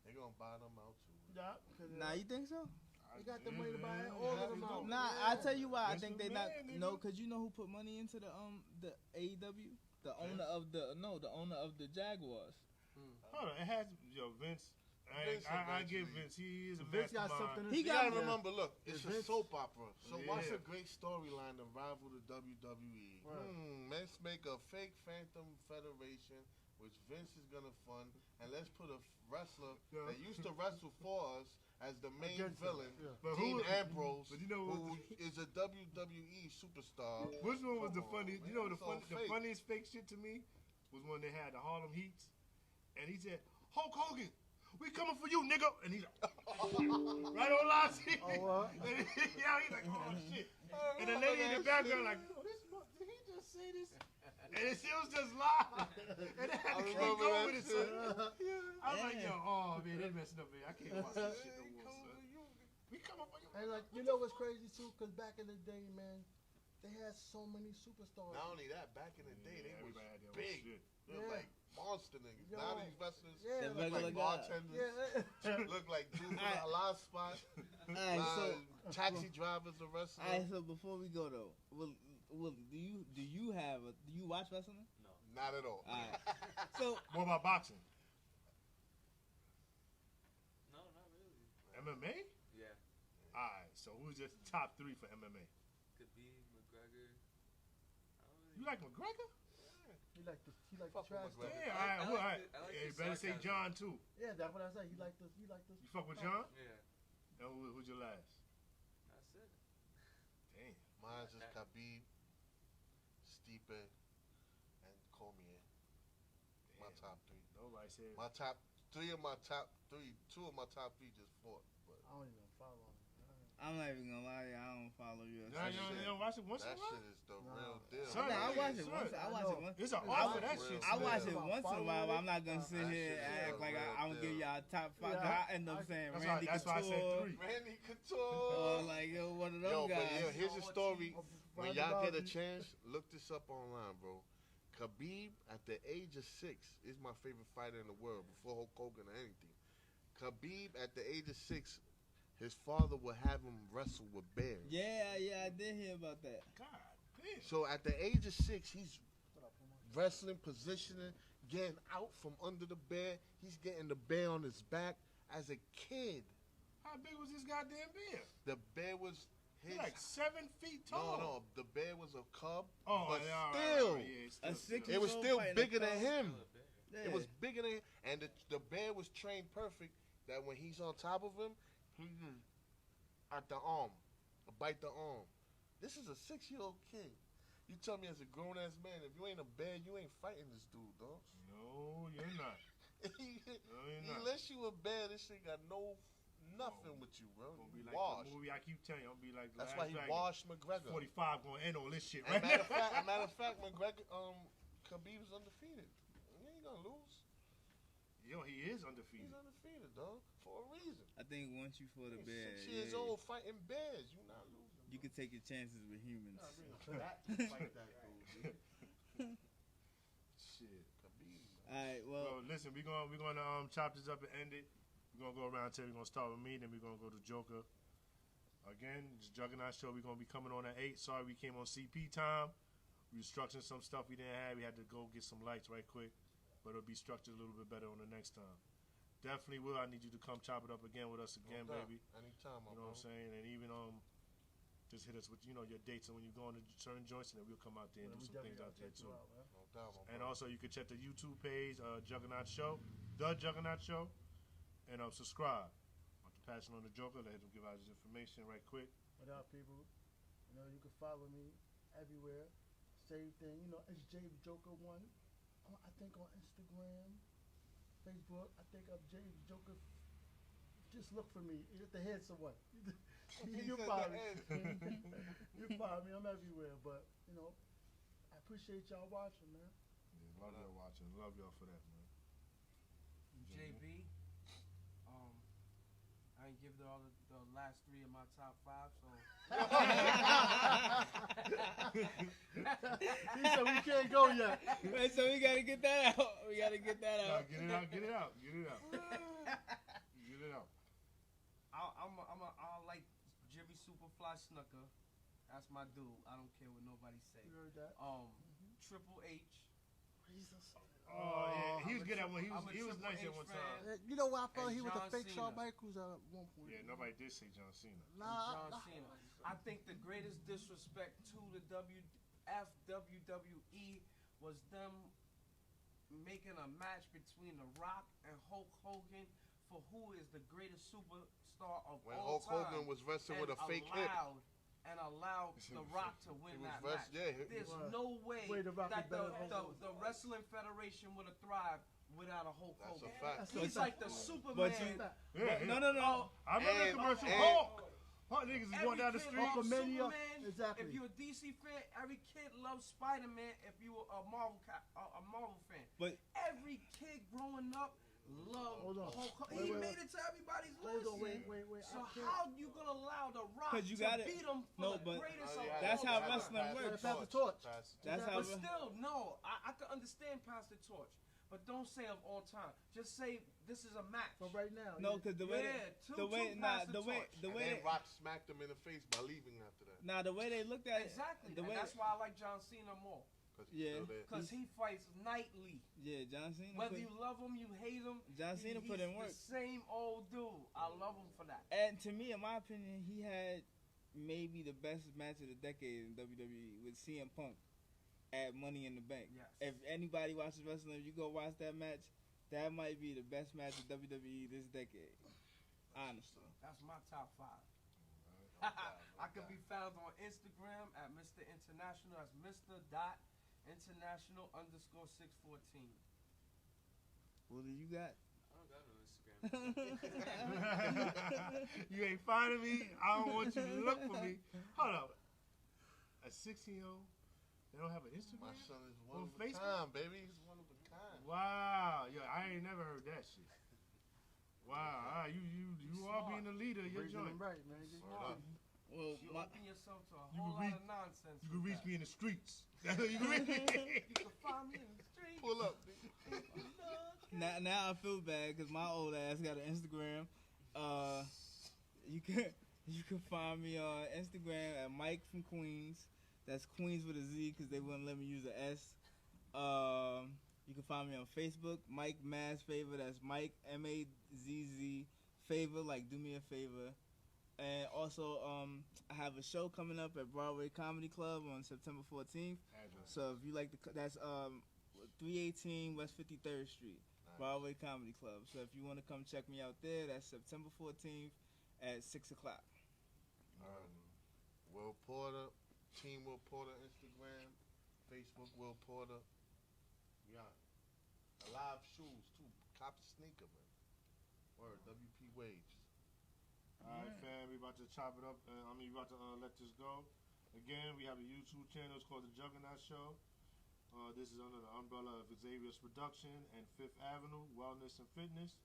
They gonna buy them out too. Yeah, 'cause, Now you think so? they got the money to buy all of them out. Nah, Yeah. I tell you why. I That's think the they not man, no, nigga. cause you know who put money into the AEW, the owner of the Jaguars. Hold on, it has Vince. I give Vince. He is a Vince got mastermind. something to He You got- gotta remember, look, it's a Vince- soap opera. So what's Yeah. a great storyline to rival the WWE? Let's make a fake Phantom Federation, which Vince is gonna fund, and let's put a wrestler Yeah. that used to wrestle for us as the main Against villain, us, yeah. But Dean who- Ambrose, but you know who what- is a WWE superstar. Which one was the Come on, funniest? You man, know it's all the fake. funniest fake shit to me was when they had the Harlem Heats, and he said, "Hulk Hogan, we coming for you, nigga," and he's like, right on live TV. Oh, what? Yeah, he's like, "Oh shit," and the lady in the background like, Did he just say this? and it was just live, and they had to keep remember going that with it. shit. So, I was like, Yeah. "Yo, oh man, they messing up, man. I can't watch this shit no more, son. We coming for you." And like, you know what's crazy too? Because back in the day, man, they had so many superstars. Not only that, back in the day, they was everybody had their own big. shit. They were Yeah. like monster niggas. Yo. Now these wrestlers Yeah, The like, regular like guy. bartenders, yeah. look like dudes with Alright. a live spot. Alright, so Taxi drivers are wrestling. alright, so before we go though, will do you watch wrestling? Not at all. Alright. So What about boxing? No, not really. MMA? Yeah. All right. So who's your top 3 for MMA? Khabib, McGregor. I don't really. You like McGregor? He like the Fuck with trash McGregor. talk. Yeah, all right. I All like right. the- I like Yeah, the you better say sarcasm. John too. Yeah, that's what I said. He like the. You fuck with John? Yeah. And who's your last? That's it. Damn. Mine's just Khabib, Stipe, and Cormier. My top three. Nobody said. My top three of my top three, two of my top three just fought. But I don't even follow him. I'm not even gonna lie, I don't follow you. Nah, you don't watch it once in a that while? shit is the Nah. real deal. Son, I watch it son, once. I watch it once. It's an It's art for a that real shit. deal. I watch it About once in a while, following but I'm not gonna sit that here shit and is act like real I'm gonna give deal. y'all top five. Yeah, 'Cause I end up saying That's Randy why I said Couture, 3. Randy or Couture. like one of them Yo, but guys. yeah, here's a story. When y'all get a Bobby. chance, look this up online, bro. Khabib, at the age of 6, is my favorite fighter in the world before Hulk Hogan or anything. Khabib, at the age of 6, his father would have him wrestle with bears. Yeah, I did hear about that. God damn. So at the age of 6, he's wrestling, positioning, getting out from under the bear. He's getting the bear on his back as a kid. How big was this goddamn bear? The bear was He's his. like 7 feet tall. No, the bear was a cub, Oh, but yeah, all right, still, all right, yeah, it's A still. 6 it was He's still fighting a bigger than cub. him. Yeah. It was bigger than him, and the bear was trained perfect. That when he's on top of him, he just at the arm, bite the arm. This is a 6-year-old kid. You tell me as a grown ass man, if you ain't a bear, you ain't fighting this dude, dog. No, you're not. No, you're not. Unless you a bear, this shit got nothing with you, bro. Gonna be You like washed. the movie I keep telling you. I'll be like That's Last why he Dragon. washed McGregor. 45 gonna end all this shit, And right? matter of fact, McGregor, Khabib's undefeated. He ain't gonna lose. Yo, he is undefeated. He's undefeated, dog, for a reason. I think once you fought a He's bear, 6 years yeah, old fighting bears. You not losing. you can take your chances with humans. Fight that dude. Shit. Khabib. All right, well, Well, listen, we're gonna chop this up and end it. We're gonna go around till we're gonna start with me, then we're gonna go to Joker. Again, this Juggernaut show. We're gonna be coming on at 8. Sorry we came on CP time. We was structuring some stuff we didn't have. We had to go get some lights right quick, but it'll be structured a little bit better on the next time. Definitely will. I need you to come chop it up again with us again, No doubt. baby. Anytime, You know what I'm saying? And even just hit us with your dates and when you go on to certain joints, and then we'll come out there and do some things out there too. No doubt, my And bro. also, you can check the YouTube page, Juggernaut Show, The Juggernaut Show, and subscribe. I'm passing on the Joker. Let him give out his information right quick. What up, people? You know, you can follow me everywhere. Same thing. You know, it's James Joker 1. I think on Instagram, Facebook. I think I'm James Joker. Just look for me. Hit the head somewhat. You find me. You find me. I'm everywhere. But, you know, I appreciate y'all watching, man. Yeah, love y'all watching. Love y'all for that, man. JB. I ain't give all the last 3 of my top 5, so. He said we can't go yet. Wait, so we gotta get that out. We gotta get that No, out. get it out. Get it out. Get it out. Get it out. I like Jimmy Superfly Snuka. That's my dude. I don't care what nobody say. You heard that? Triple H. Oh, yeah. He was good at one. I'm a He was Triple nice at H one fan. time. You know why I felt And he was a John fake Shawn Cena. Michaels at one point? Yeah, nobody did say John Cena. John Cena. I think the greatest disrespect to the WWE was them making a match between The Rock and Hulk Hogan for who is the greatest superstar of When all Hulk time. Hogan was wrestling with a fake hip. And allowed The Rock to win He was that rest- match. yeah, There's Right. no way Wait, The Rock that is better than Hulk the Wrestling Federation would have thrived without a Hulk That's a Hogan. fact. He's like the Superman. Yeah, No, no, no. I remember the And- commercial. and- Hulk niggas is going down the Every kid street. loves Hulkamania. Superman. Exactly. If you're a DC fan, every kid loves Spider-Man. If you were a Marvel fan, But every kid growing up loved Hold on. Hulk Hogan. Wait, He wait, made it to everybody's Hold list. on, wait. So I can't. how you gonna allow The Rock 'Cause you to gotta- beat him for no, the but greatest Oh, of yeah, all that's how time? wrestling Pass works. Pass the torch. Pass the That's torch. how. But still, no, I can understand pass the torch, but don't say of all time. Just say this is a match. For right now. No, because the way Yeah, the way nah, the way torch. the And way then they, Rock smacked him in the face by leaving after that. nah, the way they looked at it, Exactly, the and way that's why I like John Cena more. Because he's Yeah. still there. Because he fights nightly. yeah, John Cena. Whether put- you love him, you hate him. John Cena put in work. He's the same old dude. I love him for that. And to me, in my opinion, he had maybe the best match of the decade in WWE with CM Punk at Money in the Bank. Yes. If anybody watches wrestling, if you go watch that match, that might be the best match of WWE this decade. Honestly. That's my top 5. I can be found on Instagram at Mr. International. That's Mr. International _614. What do you got? I don't got no Instagram. You ain't finding me. I don't want you to look for me. Hold up. A 16-year-old, they don't have an Instagram? My son is one On of a Facebook? kind, baby. He's one of a kind. Wow. Yo, I ain't never heard that shit. Wow. You are being the leader of your Reason joint. them right, man. Get Word up. Well, You my, open yourself to a You whole can lot of nonsense. You can with reach that. me in the streets. That's what you can reach me. You can find me in the street. Pull up. now I feel bad because my old ass got an Instagram. You can find me on Instagram at Mike from Queens. That's Queens with a Z because they wouldn't let me use an S. You can find me on Facebook, Mike Maz Favor. That's Mike MAZZ Favor, like do me a favor. And also, I have a show coming up at Broadway Comedy Club on September 14th. So if you like that's 318 West 53rd Street, Broadway Comedy Club. So if you want to come check me out there, that's September 14th at 6 o'clock. Will Porter, Team Will Porter, Instagram, Facebook Will Porter. Yeah. Alive shoes too. Cop the sneaker, man. Word, WP Waves. Alright, fam, we about to chop it up. We about to let this go. Again, we have a YouTube channel. It's called The Juggernaut Show. This is under the umbrella of Xavier's Production and Fifth Avenue Wellness and Fitness,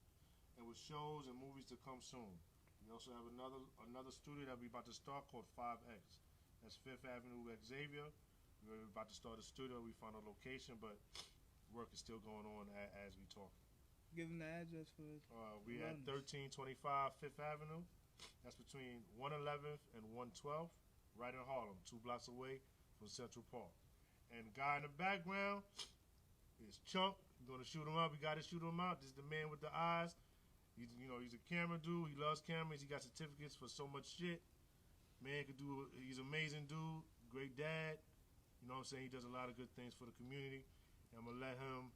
and with shows and movies to come soon. We also have another studio that we about to start called 5X. That's Fifth Avenue with Xavier. We're about to start a studio. We found a location, but work is still going on as we talk. Give them the address for it. We at 1325 Fifth Avenue. That's between 111th and 112th, right in Harlem, 2 blocks away from Central Park. And the guy in the background is Chunk. We're gonna shoot him up. We gotta shoot him out. This is the man with the eyes. He's a camera dude. He loves cameras. He got certificates for so much shit. Man could do. He's an amazing dude. Great dad. You know what I'm saying? He does a lot of good things for the community. And I'm gonna let him.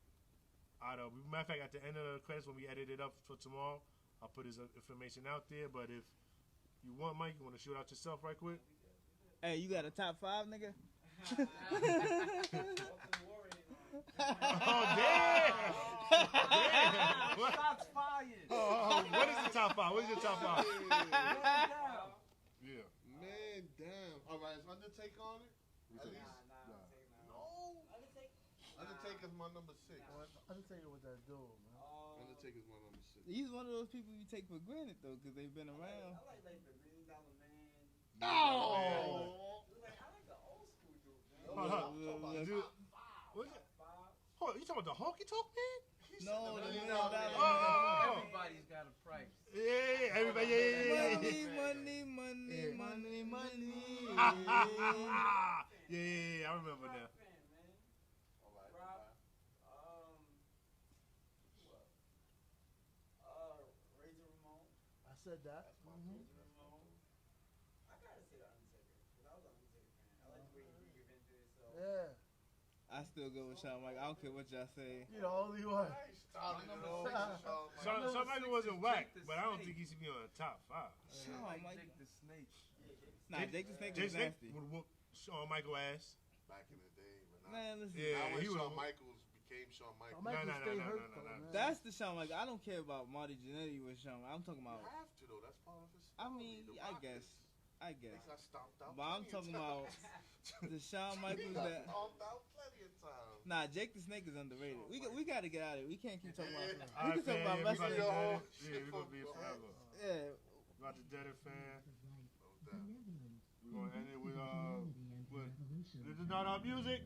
Matter of fact, at the end of the credits, when we edit it up for tomorrow, I'll put his information out there. But if you want, Mike, you want to shoot out yourself right quick? Hey, you got a top 5, nigga? Oh, damn! Damn! What? Shots fired. What is the top 5? What is your top 5? Yeah. Man, damn. All right, is Undertaker on it? At least? No. Undertaker's my number 6. Undertaker with that dude, man. Undertaker's my number 6. He's one of those people you take for granted, though, because they've been around. I like the $1 Million Man. Oh! Like, I like the old school dude, man. Hold up. Dude, what's it? Hold on, you talking about the honky tonk man? No, the $1 Million Oh. Man. Everybody's got a price. Yeah, everybody, yeah. Money. Yeah, I remember now. Fan, man. All right. Rob, who else? Razor Ramon. I said that. Razor Ramon. I gotta say the Undertaker, because I was an Undertaker fan. I like the way he reinvented himself. Yeah. I still go with Shawn Mike. I don't care what y'all say. You the only one. I ain't started it all. Somebody wasn't whack, but I don't think he should be on the top 5. Shawn Like Mike. Jake the Snake. Nah, Jake the Snake was Jason nasty. would whoop Shawn Michael ass. Back in the day, but now. Man, listen. Yeah, Now when he Shawn was. Michaels became Shawn Michaels. Michael no, stay no, hurt no, though, no. man. That's the Shawn Mike. I don't care about Marty Jannetty with Shawn. I'm talking You about. have to though. That's part of his I story. mean, The I Rock guess. is- I They guess. got stomped out. But I'm plenty talking of about times. the Shawn He Michaels got that. stomped out plenty of times. Nah, Jake the Snake is underrated. We got to get out of it. We can't keep talking about. Yeah. We can talk about we about to wrestling. dead Yo. it. Yeah, we're gonna be it forever. Yeah. About to dead it, fan. No doubt. We're gonna end it with this is not our music.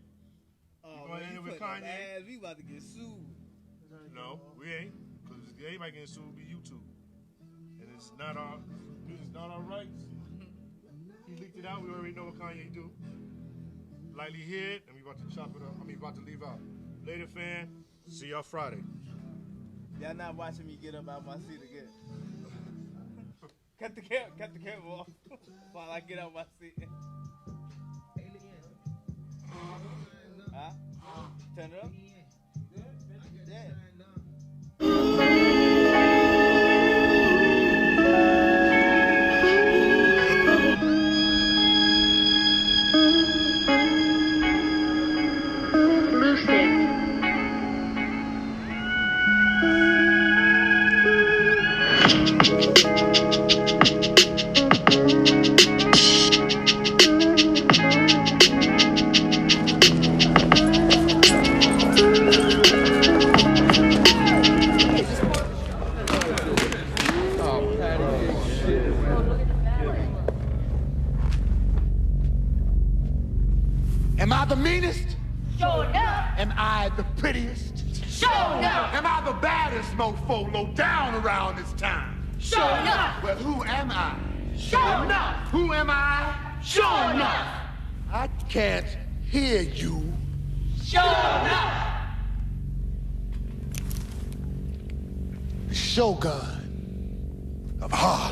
Oh, gonna man, end you it with putting up Kanye? ads. We about to get sued. No, we ain't. Cause anybody getting sued will be YouTube, and it's not our music's not our rights. He leaked it out. We already know what Kanye do. Lightly hit, and we about to chop it up. About to leave out. Later, fan. See y'all Friday. Y'all not watching me get up out my seat again. Cut the camera off while I get out my seat. Huh? Turn it up? Yeah. Lucid. Sure enough. Am I the baddest mofo low down around this town? Sure enough. Well, who am I? Sure enough. Who am I? Sure enough. I can't hear you. Sure enough. The Shogun of Harlem.